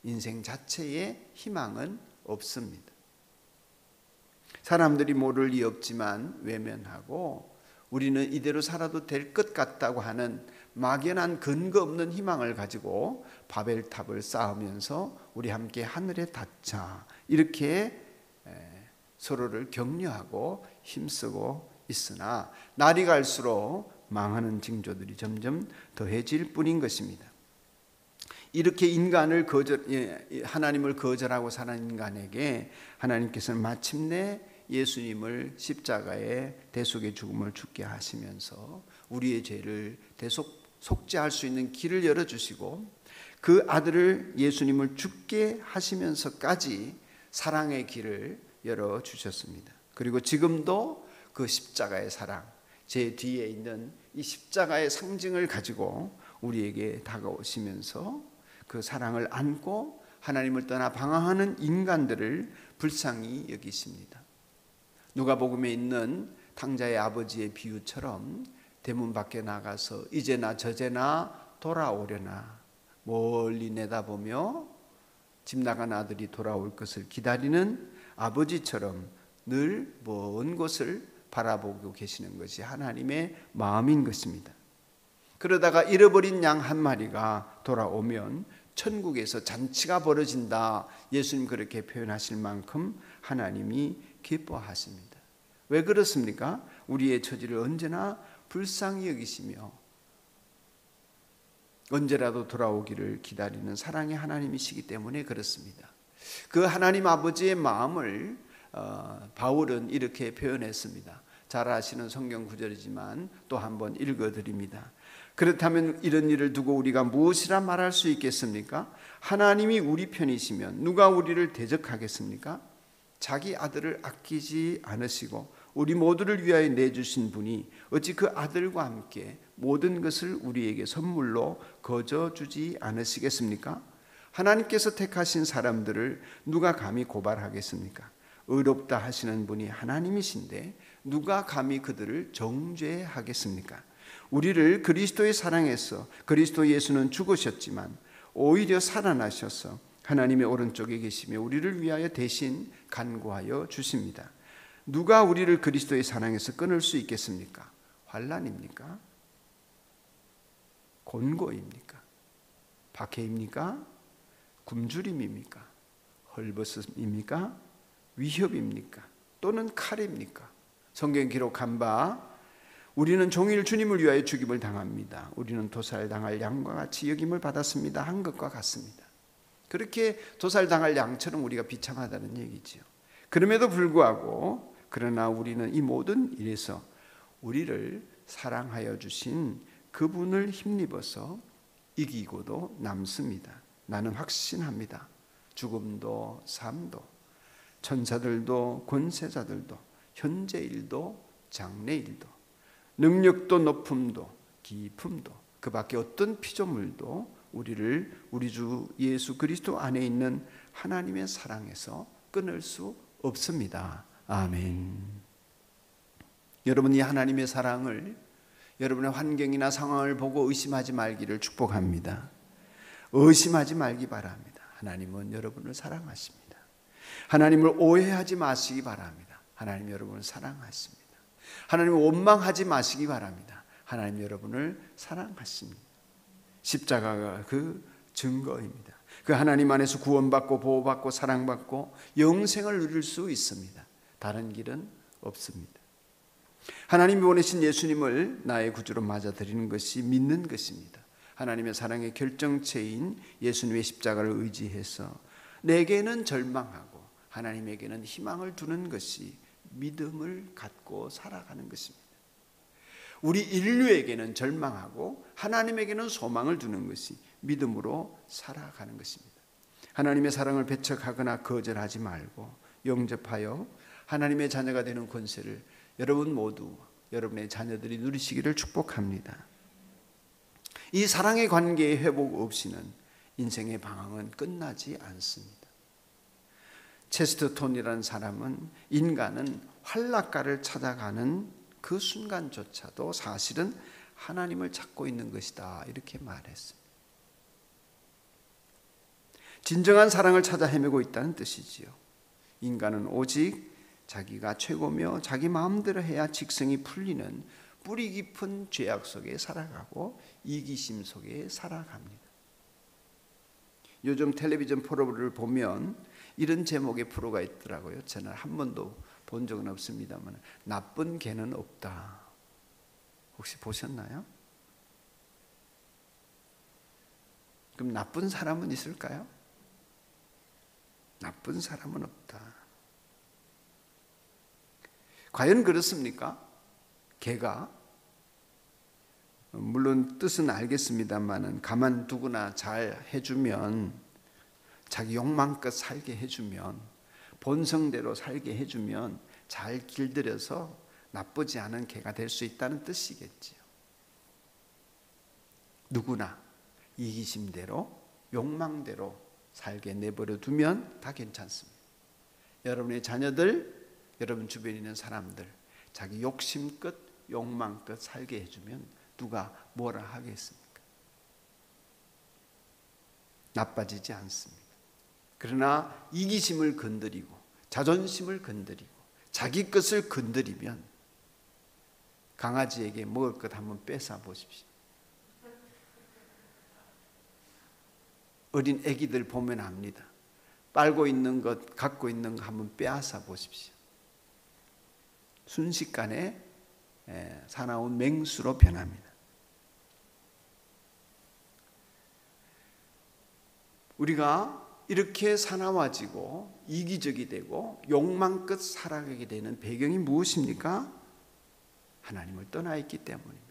인생 자체에 희망은 없습니다. 사람들이 모를 리 없지만 외면하고 우리는 이대로 살아도 될 것 같다고 하는 막연한 근거 없는 희망을 가지고 바벨탑을 쌓으면서 우리 함께 하늘에 닿자 이렇게 서로를 격려하고 힘쓰고 있으나 날이 갈수록 망하는 징조들이 점점 더해질 뿐인 것입니다. 이렇게 하나님을 거절하고 사는 인간에게 하나님께서는 마침내 예수님을 십자가에 대속의 죽음을 죽게 하시면서 우리의 죄를 속죄할 수 있는 길을 열어주시고 그 아들을 예수님을 죽게 하시면서까지 사랑의 길을 열어주셨습니다. 그리고 지금도 그 십자가의 사랑, 제 뒤에 있는 이 십자가의 상징을 가지고 우리에게 다가오시면서 그 사랑을 안고 하나님을 떠나 방황하는 인간들을 불쌍히 여기십니다. 누가복음에 있는 탕자의 아버지의 비유처럼 대문 밖에 나가서 이제나 저제나 돌아오려나 멀리 내다보며 집 나간 아들이 돌아올 것을 기다리는 아버지처럼 늘 먼 곳을 바라보고 계시는 것이 하나님의 마음인 것입니다. 그러다가 잃어버린 양 한 마리가 돌아오면 천국에서 잔치가 벌어진다. 예수님 그렇게 표현하실 만큼 하나님이 기뻐하십니다. 왜 그렇습니까? 우리의 처지를 언제나 불쌍히 여기시며 언제라도 돌아오기를 기다리는 사랑의 하나님이시기 때문에 그렇습니다. 그 하나님 아버지의 마음을 바울은 이렇게 표현했습니다. 잘 아시는 성경 구절이지만 또 한번 읽어드립니다. 그렇다면 이런 일을 두고 우리가 무엇이라 말할 수 있겠습니까? 하나님이 우리 편이시면 누가 우리를 대적하겠습니까? 자기 아들을 아끼지 않으시고 우리 모두를 위하여 내주신 분이 어찌 그 아들과 함께 모든 것을 우리에게 선물로 거저 주지 않으시겠습니까? 하나님께서 택하신 사람들을 누가 감히 고발하겠습니까? 의롭다 하시는 분이 하나님이신데 누가 감히 그들을 정죄하겠습니까? 우리를 그리스도의 사랑에서 그리스도 예수는 죽으셨지만 오히려 살아나셔서 하나님의 오른쪽에 계시며 우리를 위하여 대신 간구하여 주십니다. 누가 우리를 그리스도의 사랑에서 끊을 수 있겠습니까? 환난입니까? 곤고입니까? 박해입니까? 굶주림입니까? 헐벗음입니까? 위협입니까? 또는 칼입니까? 성경 기록한 바 우리는 종일 주님을 위하여 죽임을 당합니다. 우리는 도살당할 양과 같이 여김을 받았습니다. 한 것과 같습니다. 그렇게 도살당할 양처럼 우리가 비참하다는 얘기지요. 그럼에도 불구하고 그러나 우리는 이 모든 일에서 우리를 사랑하여 주신 그분을 힘입어서 이기고도 남습니다. 나는 확신합니다. 죽음도 삶도 천사들도 권세자들도 현재일도 장래일도 능력도 높음도 깊음도 그 밖에 어떤 피조물도 우리를 우리 주 예수 그리스도 안에 있는 하나님의 사랑에서 끊을 수 없습니다. 아멘. 여러분이 하나님의 사랑을 여러분의 환경이나 상황을 보고 의심하지 말기를 축복합니다. 의심하지 말기 바랍니다. 하나님은 여러분을 사랑하십니다. 하나님을 오해하지 마시기 바랍니다. 하나님 여러분을 사랑하십니다. 하나님을 원망하지 마시기 바랍니다. 하나님 여러분을 사랑하십니다. 십자가가 그 증거입니다. 그 하나님 안에서 구원받고 보호받고 사랑받고 영생을 누릴 수 있습니다. 다른 길은 없습니다. 하나님이 보내신 예수님을 나의 구주로 맞아들이는 것이 믿는 것입니다. 하나님의 사랑의 결정체인 예수님의 십자가를 의지해서 내게는 절망하고 하나님에게는 희망을 두는 것이 믿음을 갖고 살아가는 것입니다. 우리 인류에게는 절망하고 하나님에게는 소망을 두는 것이 믿음으로 살아가는 것입니다. 하나님의 사랑을 배척하거나 거절하지 말고 영접하여 하나님의 자녀가 되는 권세를 여러분 모두 여러분의 자녀들이 누리시기를 축복합니다. 이 사랑의 관계의 회복 없이는 인생의 방황은 끝나지 않습니다. 체스터톤이라는 사람은 인간은 환락가를 찾아가는 그 순간조차도 사실은 하나님을 찾고 있는 것이다 이렇게 말했습니다. 진정한 사랑을 찾아 헤매고 있다는 뜻이지요. 인간은 오직 자기가 최고며 자기 마음대로 해야 직성이 풀리는 뿌리 깊은 죄악 속에 살아가고 이기심 속에 살아갑니다. 요즘 텔레비전 프로를 보면 이런 제목의 프로가 있더라고요. 저는 한 번도 본 적은 없습니다만 나쁜 개는 없다. 혹시 보셨나요? 그럼 나쁜 사람은 있을까요? 나쁜 사람은 없다. 과연 그렇습니까? 개가 물론 뜻은 알겠습니다만은 가만두거나 잘 해주면 자기 욕망껏 살게 해주면 본성대로 살게 해주면 잘 길들여서 나쁘지 않은 개가 될 수 있다는 뜻이겠지요. 누구나 이기심대로 욕망대로 살게 내버려 두면 다 괜찮습니다. 여러분의 자녀들, 여러분 주변에 있는 사람들 자기 욕심껏 욕망껏 살게 해주면 누가 뭐라 하겠습니까? 나빠지지 않습니다. 그러나 이기심을 건드리고 자존심을 건드리고 자기 것을 건드리면 강아지에게 먹을 것 한번 뺏어 보십시오. 어린 애기들 보면 압니다. 빨고 있는 것, 갖고 있는 것 한번 빼앗아 보십시오. 순식간에 사나운 맹수로 변합니다. 우리가 이렇게 사나워지고 이기적이 되고 욕망껏 살아가게 되는 배경이 무엇입니까? 하나님을 떠나 있기 때문입니다.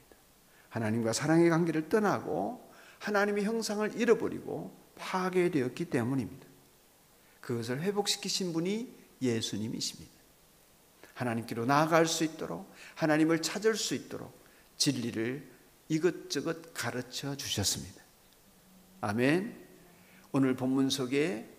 하나님과 사랑의 관계를 떠나고 하나님의 형상을 잃어버리고 파괴되었기 때문입니다. 그것을 회복시키신 분이 예수님이십니다. 하나님께로 나아갈 수 있도록 하나님을 찾을 수 있도록 진리를 이것저것 가르쳐 주셨습니다. 아멘. 오늘 본문 속에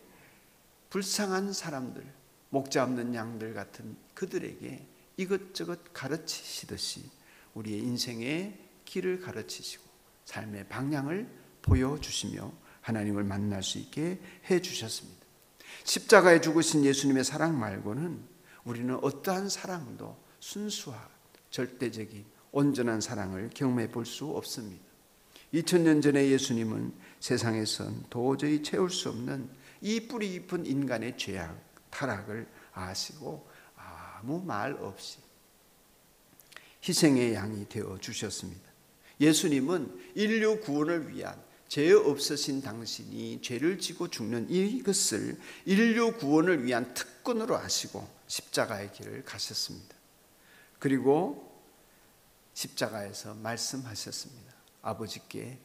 불쌍한 사람들, 목자 없는 양들 같은 그들에게 이것저것 가르치시듯이 우리의 인생의 길을 가르치시고 삶의 방향을 보여주시며 하나님을 만날 수 있게 해주셨습니다. 십자가에 죽으신 예수님의 사랑 말고는 우리는 어떠한 사랑도 순수한 절대적인 온전한 사랑을 경험해 볼 수 없습니다. 2000년 전에 예수님은 세상에선 도저히 채울 수 없는 이 뿌리 깊은 인간의 죄악, 타락을 아시고 아무 말 없이 희생의 양이 되어 주셨습니다. 예수님은 인류 구원을 위한 죄 없으신 당신이 죄를 지고 죽는 이것을 인류 구원을 위한 특권으로 아시고 십자가의 길을 가셨습니다. 그리고 십자가에서 말씀하셨습니다. 아버지께,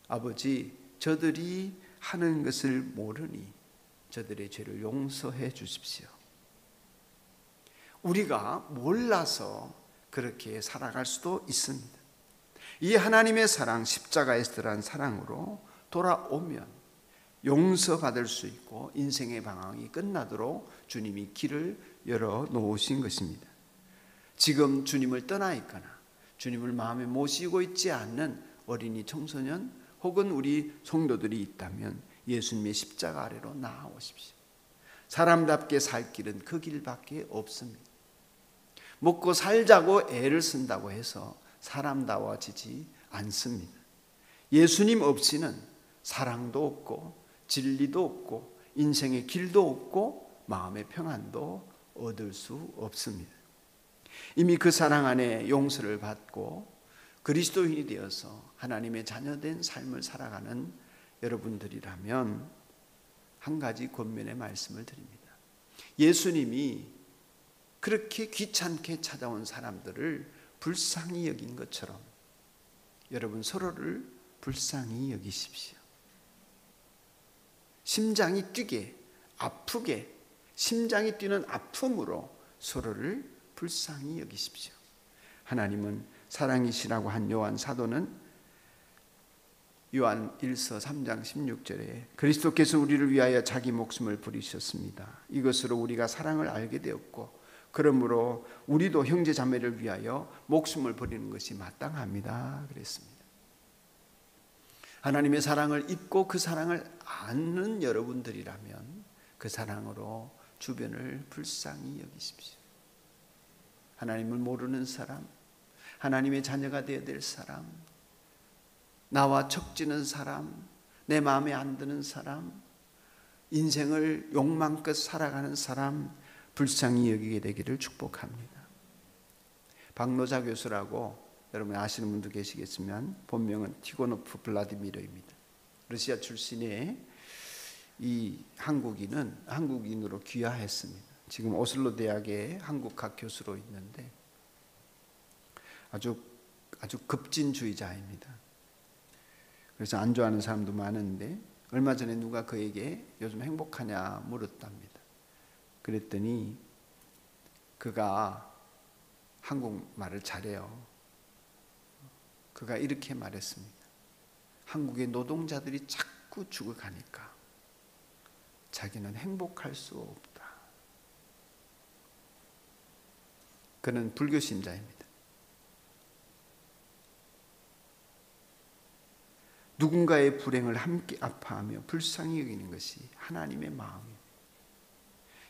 아버지, 저들이 하는 것을 모르니 저들의 죄를 용서해 주십시오. 우리가 몰라서 그렇게 살아갈 수도 있습니다. 이 하나님의 사랑, 십자가에서 드러난 사랑으로 돌아오면 용서받을 수 있고 인생의 방황이 끝나도록 주님이 길을 열어 놓으신 것입니다. 지금 주님을 떠나 있거나 주님을 마음에 모시고 있지 않는 어린이, 청소년 혹은 우리 성도들이 있다면 예수님의 십자가 아래로 나아오십시오. 사람답게 살 길은 그 길밖에 없습니다. 먹고 살자고 애를 쓴다고 해서 사람다워지지 않습니다. 예수님 없이는 사랑도 없고 진리도 없고 인생의 길도 없고 마음의 평안도 얻을 수 없습니다. 이미 그 사랑 안에 용서를 받고 그리스도인이 되어서 하나님의 자녀된 삶을 살아가는 여러분들이라면 한 가지 권면의 말씀을 드립니다. 예수님이 그렇게 귀찮게 찾아온 사람들을 불쌍히 여긴 것처럼 여러분 서로를 불쌍히 여기십시오. 심장이 뛰게, 아프게, 심장이 뛰는 아픔으로 서로를 불쌍히 여기십시오. 하나님은 사랑이시라고 한 요한 사도는 요한 1서 3장 16절에 그리스도께서 우리를 위하여 자기 목숨을 버리셨습니다. 이것으로 우리가 사랑을 알게 되었고 그러므로 우리도 형제 자매를 위하여 목숨을 버리는 것이 마땅합니다. 그랬습니다. 하나님의 사랑을 입고 그 사랑을 아는 여러분들이라면 그 사랑으로 주변을 불쌍히 여기십시오. 하나님을 모르는 사람, 하나님의 자녀가 되어야 될 사람, 나와 척지는 사람, 내 마음에 안 드는 사람, 인생을 욕망껏 살아가는 사람 불쌍히 여기게 되기를 축복합니다. 박노자 교수라고 여러분 아시는 분도 계시겠지만 본명은 티고노프 블라디미르입니다. 러시아 출신의 이 한국인으로 귀화했습니다. 지금 오슬로 대학의 한국학 교수로 있는데 아주 급진주의자입니다. 그래서 안 좋아하는 사람도 많은데 얼마 전에 누가 그에게 요즘 행복하냐 물었답니다. 그랬더니 그가 한국말을 잘해요. 그가 이렇게 말했습니다. 한국의 노동자들이 자꾸 죽어가니까 자기는 행복할 수 없다. 그는 불교 신자입니다. 누군가의 불행을 함께 아파하며 불쌍히 여기는 것이 하나님의 마음입니다.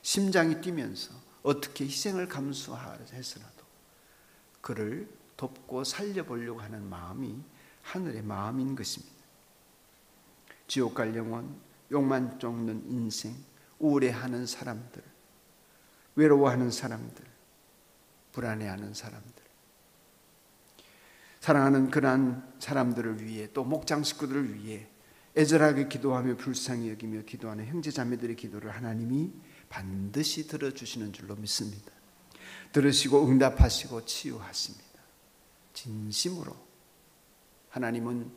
심장이 뛰면서 어떻게 희생을 감수해서라도 그를 돕고 살려보려고 하는 마음이 하늘의 마음인 것입니다. 지옥 갈 영혼, 욕만 쫓는 인생, 우울해하는 사람들, 외로워하는 사람들, 불안해하는 사람들, 사랑하는 그러한 사람들을 위해 또 목장 식구들을 위해 애절하게 기도하며 불쌍히 여기며 기도하는 형제자매들의 기도를 하나님이 반드시 들어주시는 줄로 믿습니다. 들으시고 응답하시고 치유하십니다. 진심으로 하나님은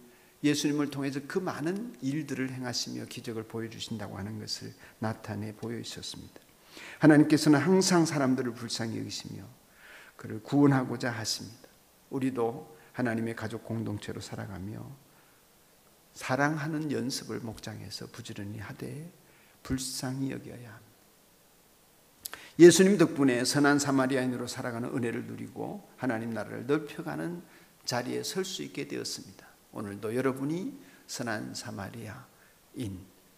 예수님을 통해서 그 많은 일들을 행하시며 기적을 보여주신다고 하는 것을 나타내 보여 있었습니다. 하나님께서는 항상 사람들을 불쌍히 여기시며 그를 구원하고자 하십니다. 우리도 하나님의 가족 공동체로 살아가며 사랑하는 연습을 목장에서 부지런히 하되 불쌍히 여겨야 합니다. 예수님 덕분에 선한 사마리아인으로 살아가는 은혜를 누리고 하나님 나라를 넓혀가는 자리에 설 수 있게 되었습니다. 오늘도 여러분이 선한 사마리아인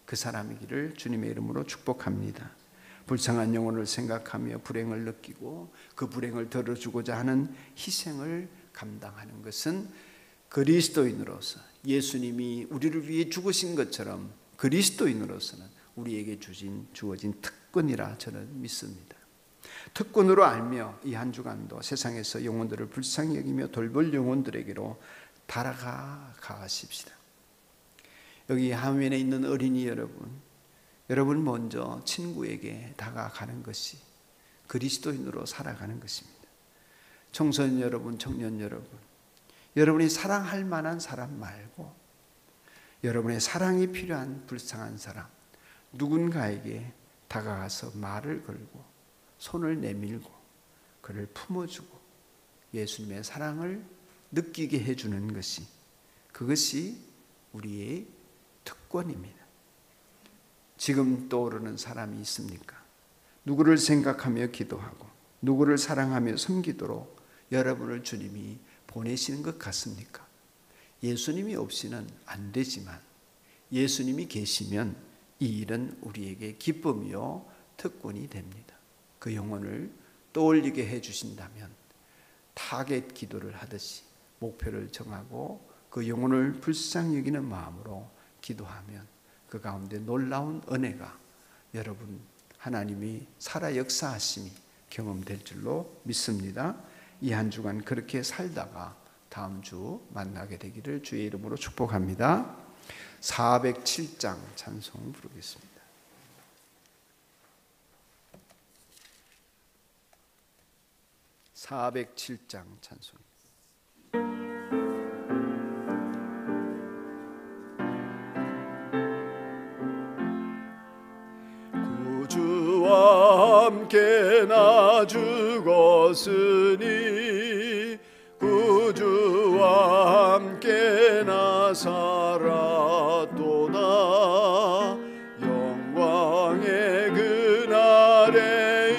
그 사람이기를 주님의 이름으로 축복합니다. 불쌍한 영혼을 생각하며 불행을 느끼고 그 불행을 덜어주고자 하는 희생을 감당하는 것은 그리스도인으로서 예수님이 우리를 위해 죽으신 것처럼 그리스도인으로서는 우리에게 주어진 특권이라 저는 믿습니다. 특권으로 알며 이 한 주간도 세상에서 영혼들을 불쌍히 여기며 돌볼 영혼들에게로 달아가십시다. 여기 화면에 있는 어린이 여러분 먼저 친구에게 다가가는 것이 그리스도인으로 살아가는 것입니다. 청소년 여러분, 청년 여러분, 여러분이 사랑할 만한 사람 말고 여러분의 사랑이 필요한 불쌍한 사람, 누군가에게 다가가서 말을 걸고 손을 내밀고 그를 품어주고 예수님의 사랑을 느끼게 해주는 것이, 그것이 우리의 특권입니다. 지금 떠오르는 사람이 있습니까? 누구를 생각하며 기도하고 누구를 사랑하며 섬기도록 여러분을 주님이 보내시는 것 같습니까? 예수님이 없이는 안 되지만 예수님이 계시면 이 일은 우리에게 기쁨이요 특권이 됩니다. 그 영혼을 떠올리게 해주신다면 타겟 기도를 하듯이 목표를 정하고 그 영혼을 불쌍히 여기는 마음으로 기도하면 그 가운데 놀라운 은혜가 여러분 하나님이 살아 역사하심이 경험될 줄로 믿습니다. 이 한 주간 그렇게 살다가 다음 주 만나게 되기를 주의 이름으로 축복합니다. 407장 찬송 부르겠습니다. (407장) 찬송. 구주와 함께 나 죽었으니 구주와 함께 나 살았도다. 영광의 그날에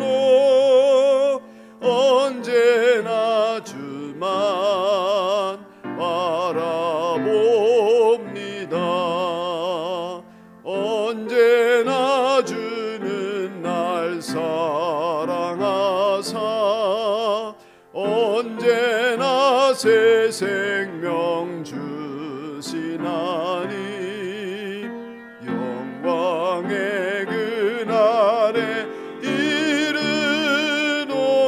이르도록 언제나 주만 바라봅니다. 언제나 주는 날 사랑하사 언제나 새 생명 주시나니 영광의 그날에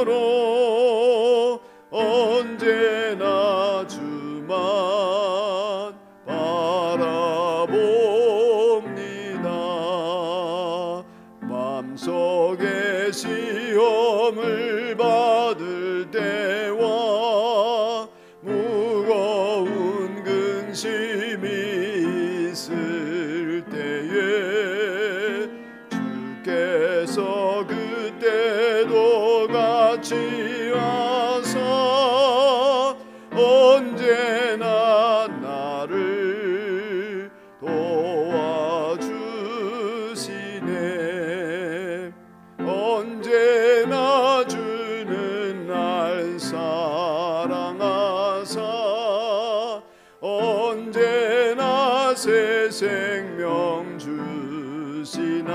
이르도록 언제나 주만 바라봅니다. 마음속에 시험을 받을 때와 무거운 근심이 있을 때에 주께서 그때도 같이 와서 언제나 나를 도와주시네. 언제나 주는 날 사랑하사 언제나 새 생명 주시나니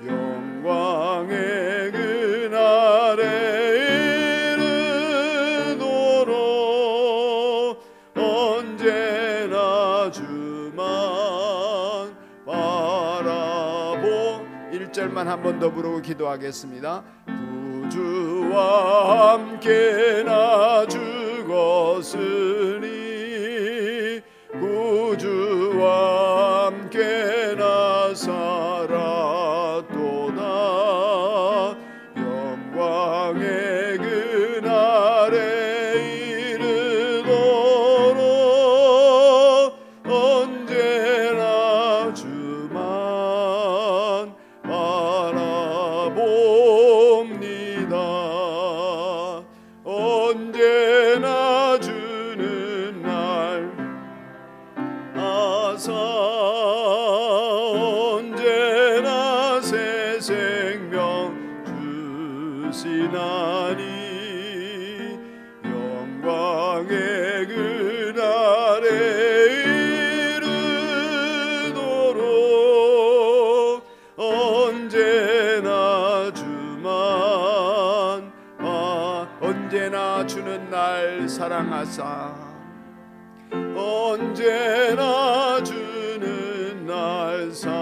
영광의 그날에 이르도록 언제나 주만 바라보. 1절만 한 번 더 부르고 기도하겠습니다. 구주와 함께 나 죽었으니 구주와 함께 나 살았도다. 영광의 그날에 이르도록 언제나 주만 바라봅니다. 언제나 주는 날 사랑하사 언제나 주는 날 사랑하사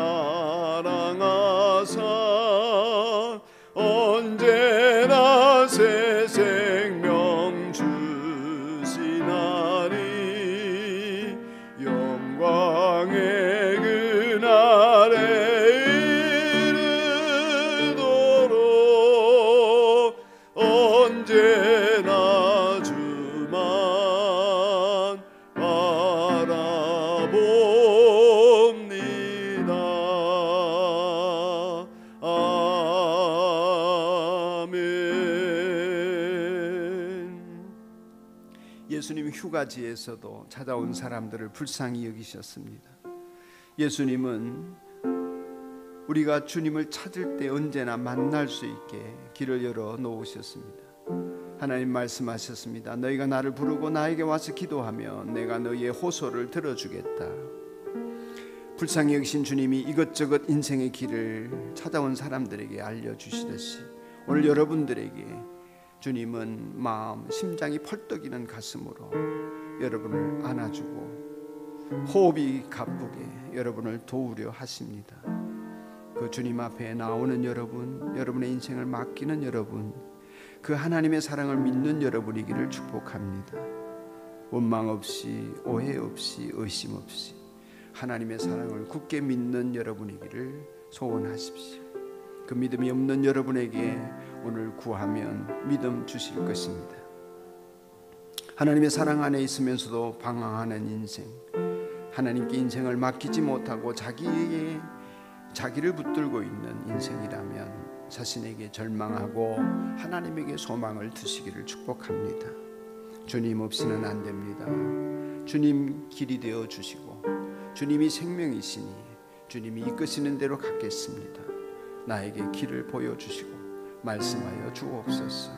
언제나 새 생명 주시나니 영광의 그날에 이르도록 언제나 주만 바라봅니다. 아멘. 예수님 휴가지에서도 찾아온 사람들을 불쌍히 여기셨습니다. 예수님은 우리가 주님을 찾을 때 언제나 만날 수 있게 길을 열어 놓으셨습니다. 하나님 말씀하셨습니다. 너희가 나를 부르고 나에게 와서 기도하면 내가 너희의 호소를 들어주겠다. 불쌍히 여기신 주님이 이것저것 인생의 길을 찾아온 사람들에게 알려주시듯이 오늘 여러분들에게 주님은 마음, 심장이 펄떡이는 가슴으로 여러분을 안아주고 호흡이 가쁘게 여러분을 도우려 하십니다. 그 주님 앞에 나오는 여러분, 여러분의 인생을 맡기는 여러분, 그 하나님의 사랑을 믿는 여러분이기를 축복합니다. 원망 없이, 오해 없이, 의심 없이 하나님의 사랑을 굳게 믿는 여러분이기를 소원하십시오. 그 믿음이 없는 여러분에게 오늘 구하면 믿음 주실 것입니다. 하나님의 사랑 안에 있으면서도 방황하는 인생, 하나님께 인생을 맡기지 못하고 자기를 붙들고 있는 인생이라면 자신에게 절망하고 하나님에게 소망을 두시기를 축복합니다. 주님 없이는 안 됩니다. 주님 길이 되어 주시고 주님이 생명이시니 주님이 이끄시는 대로 갖겠습니다. 나에게 길을 보여주시고 말씀하여 주옵소서.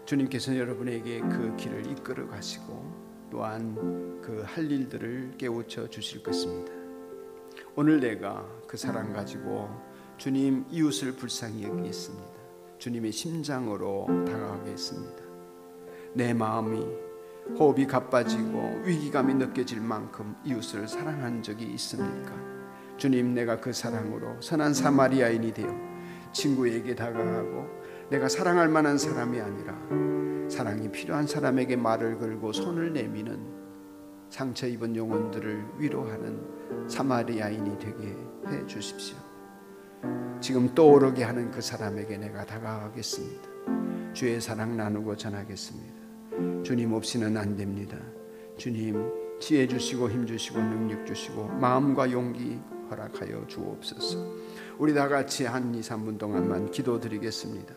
주님께서는 여러분에게 그 길을 이끌어 가시고 또한 그 할 일들을 깨우쳐 주실 것입니다. 오늘 내가 그 사랑 가지고 주님 이웃을 불쌍히 여기겠습니다. 주님의 심장으로 다가가겠습니다. 내 마음이 호흡이 가빠지고 위기감이 느껴질 만큼 이웃을 사랑한 적이 있습니까? 주님, 내가 그 사랑으로 선한 사마리아인이 되어 친구에게 다가가고 내가 사랑할 만한 사람이 아니라 사랑이 필요한 사람에게 말을 걸고 손을 내미는 상처 입은 영혼들을 위로하는 사마리아인이 되게 해 주십시오. 지금 떠오르게 하는 그 사람에게 내가 다가가겠습니다. 주의 사랑 나누고 전하겠습니다. 주님 없이는 안 됩니다. 주님 지혜 주시고 힘 주시고 능력 주시고 마음과 용기 허락하여 주옵소서. 우리 다 같이 한 2, 3분 동안만 기도드리겠습니다.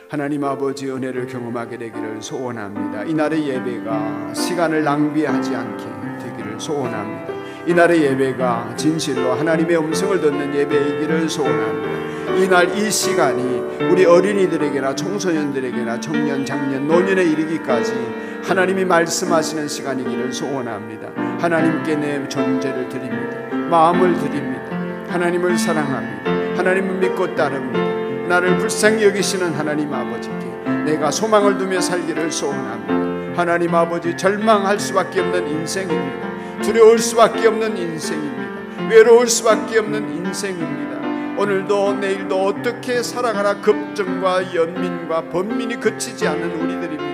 하나님 아버지, 은혜를 경험하게 되기를 소원합니다. 이날의 예배가 시간을 낭비하지 않게 되기를 소원합니다. 이날의 예배가 진실로 하나님의 음성을 듣는 예배이기를 소원합니다. 이날 이 시간이 우리 어린이들에게나 청소년들에게나 청년, 장년, 노년에 이르기까지 하나님이 말씀하시는 시간이기를 소원합니다. 하나님께 내 존재를 드립니다. 마음을 드립니다. 하나님을 사랑합니다. 하나님을 믿고 따릅니다. 나를 불쌍히 여기시는 하나님 아버지께 내가 소망을 두며 살기를 소원합니다. 하나님 아버지, 절망할 수밖에 없는 인생입니다. 두려울 수밖에 없는 인생입니다. 외로울 수밖에 없는 인생입니다. 오늘도 내일도 어떻게 살아가라 걱정과 연민과 번민이 그치지 않는 우리들입니다.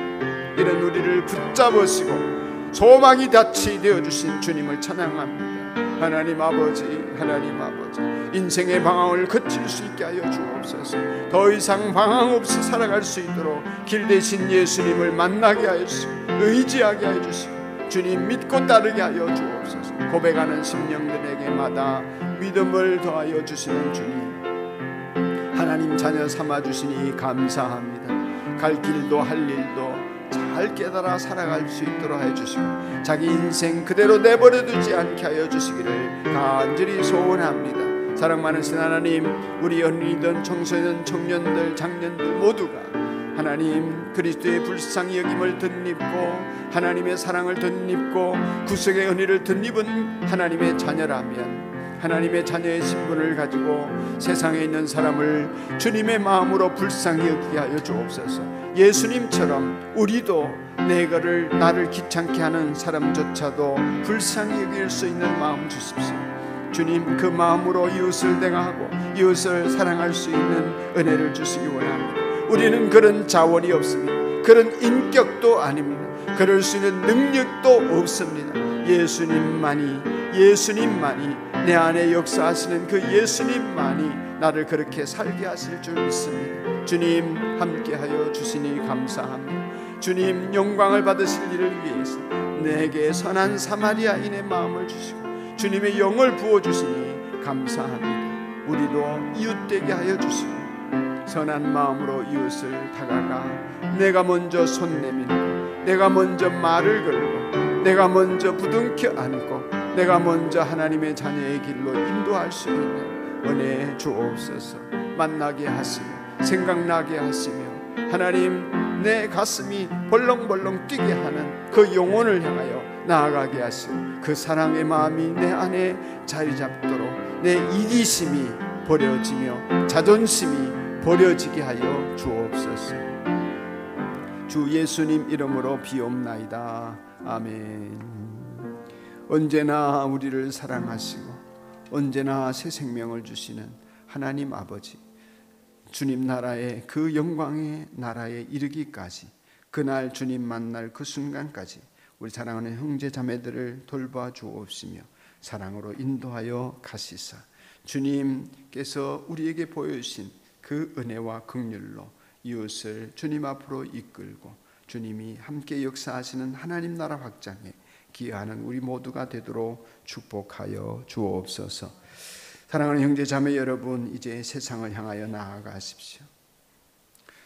이런 우리를 붙잡으시고 소망이 닻이 되어주신 주님을 찬양합니다. 하나님 아버지, 하나님 아버지, 인생의 방황을 거칠 수 있게 하여 주옵소서. 더 이상 방황 없이 살아갈 수 있도록 길 대신 예수님을 만나게 하여 주시고 의지하게 하여 주시고 주님 믿고 따르게 하여 주옵소서. 고백하는 심령들에게마다 믿음을 더하여 주시는 주님, 하나님 자녀 삼아주시니 감사합니다. 갈 길도 할 일도 잘 깨달아 살아갈 수 있도록 하여 주시고 자기 인생 그대로 내버려두지 않게 하여 주시기를 간절히 소원합니다. 사랑 많으신 하나님, 우리 어린이든 청소년, 청년들, 장년들 모두가 하나님 그리스도의 불쌍히 여김을 덧입고 하나님의 사랑을 덧입고 구속의 은혜를 덧입은 하나님의 자녀라면 하나님의 자녀의 신분을 가지고 세상에 있는 사람을 주님의 마음으로 불쌍히 여기게 하여 주옵소서. 예수님처럼 우리도 나를 귀찮게 하는 사람조차도 불쌍히 여길 수 있는 마음 주십시오. 주님, 그 마음으로 이웃을 대하고 이웃을 사랑할 수 있는 은혜를 주시기 원합니다. 우리는 그런 자원이 없습니다. 그런 인격도 아닙니다. 그럴 수 있는 능력도 없습니다. 예수님만이 내 안에 역사하시는 그 예수님만이 나를 그렇게 살게 하실 줄 믿습니다. 주님, 함께하여 주시니 감사합니다. 주님, 영광을 받으실 일을 위해서 내게 선한 사마리아인의 마음을 주시고 주님의 영을 부어주시니 감사합니다. 우리도 이웃되게 하여 주시고 선한 마음으로 이웃을 다가가 내가 먼저 손 내밀고 내가 먼저 말을 걸고 내가 먼저 부둥켜 안고 내가 먼저 하나님의 자녀의 길로 인도할 수 있는 은혜 주옵소서. 만나게 하시고 생각나게 하시며 하나님, 내 가슴이 벌렁벌렁 뛰게 하는 그 영혼을 향하여 나아가게 하시고 그 사랑의 마음이 내 안에 자리 잡도록 내 이기심이 버려지며 자존심이 버려지게 하여 주옵소서. 주 예수님 이름으로 비옵나이다. 아멘. 언제나 우리를 사랑하시고 언제나 새 생명을 주시는 하나님 아버지, 주님 나라의 그 영광의 나라에 이르기까지, 그날 주님 만날 그 순간까지 우리 사랑하는 형제 자매들을 돌봐 주옵시며 사랑으로 인도하여 가시사 주님께서 우리에게 보여주신 그 은혜와 긍휼로 이웃을 주님 앞으로 이끌고 주님이 함께 역사하시는 하나님 나라 확장에 기여하는 우리 모두가 되도록 축복하여 주옵소서. 사랑하는 형제 자매 여러분, 이제 세상을 향하여 나아가십시오.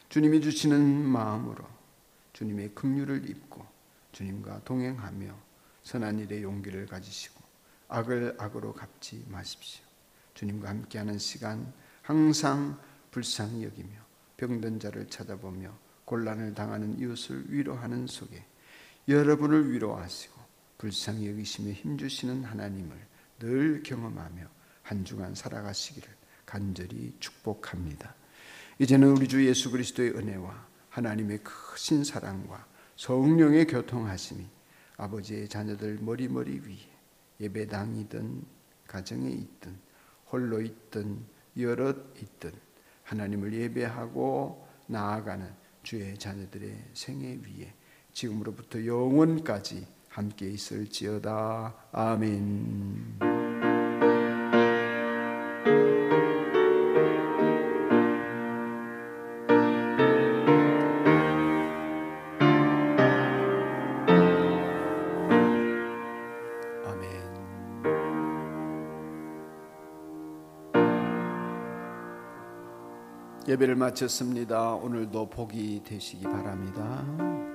주님이 주시는 마음으로 주님의 긍휼을 입고 주님과 동행하며 선한 일의 용기를 가지시고 악을 악으로 갚지 마십시오. 주님과 함께하는 시간 항상 불쌍히 여기며 병든 자를 찾아보며 곤란을 당하는 이웃을 위로하는 속에 여러분을 위로하시고 불쌍히 여기시며 힘주시는 하나님을 늘 경험하며 한 주간 살아가시기를 간절히 축복합니다. 이제는 우리 주 예수 그리스도의 은혜와 하나님의 크신 사랑과 성령의 교통하심이 아버지의 자녀들 머리머리 위에 예배당이든 가정에 있든 홀로 있든 여럿 있든 하나님을 예배하고 나아가는 주의 자녀들의 생애 위에 지금으로부터 영원까지 함께 있을지어다. 아멘. 예배를 마쳤습니다. 오늘도 복이 되시기 바랍니다.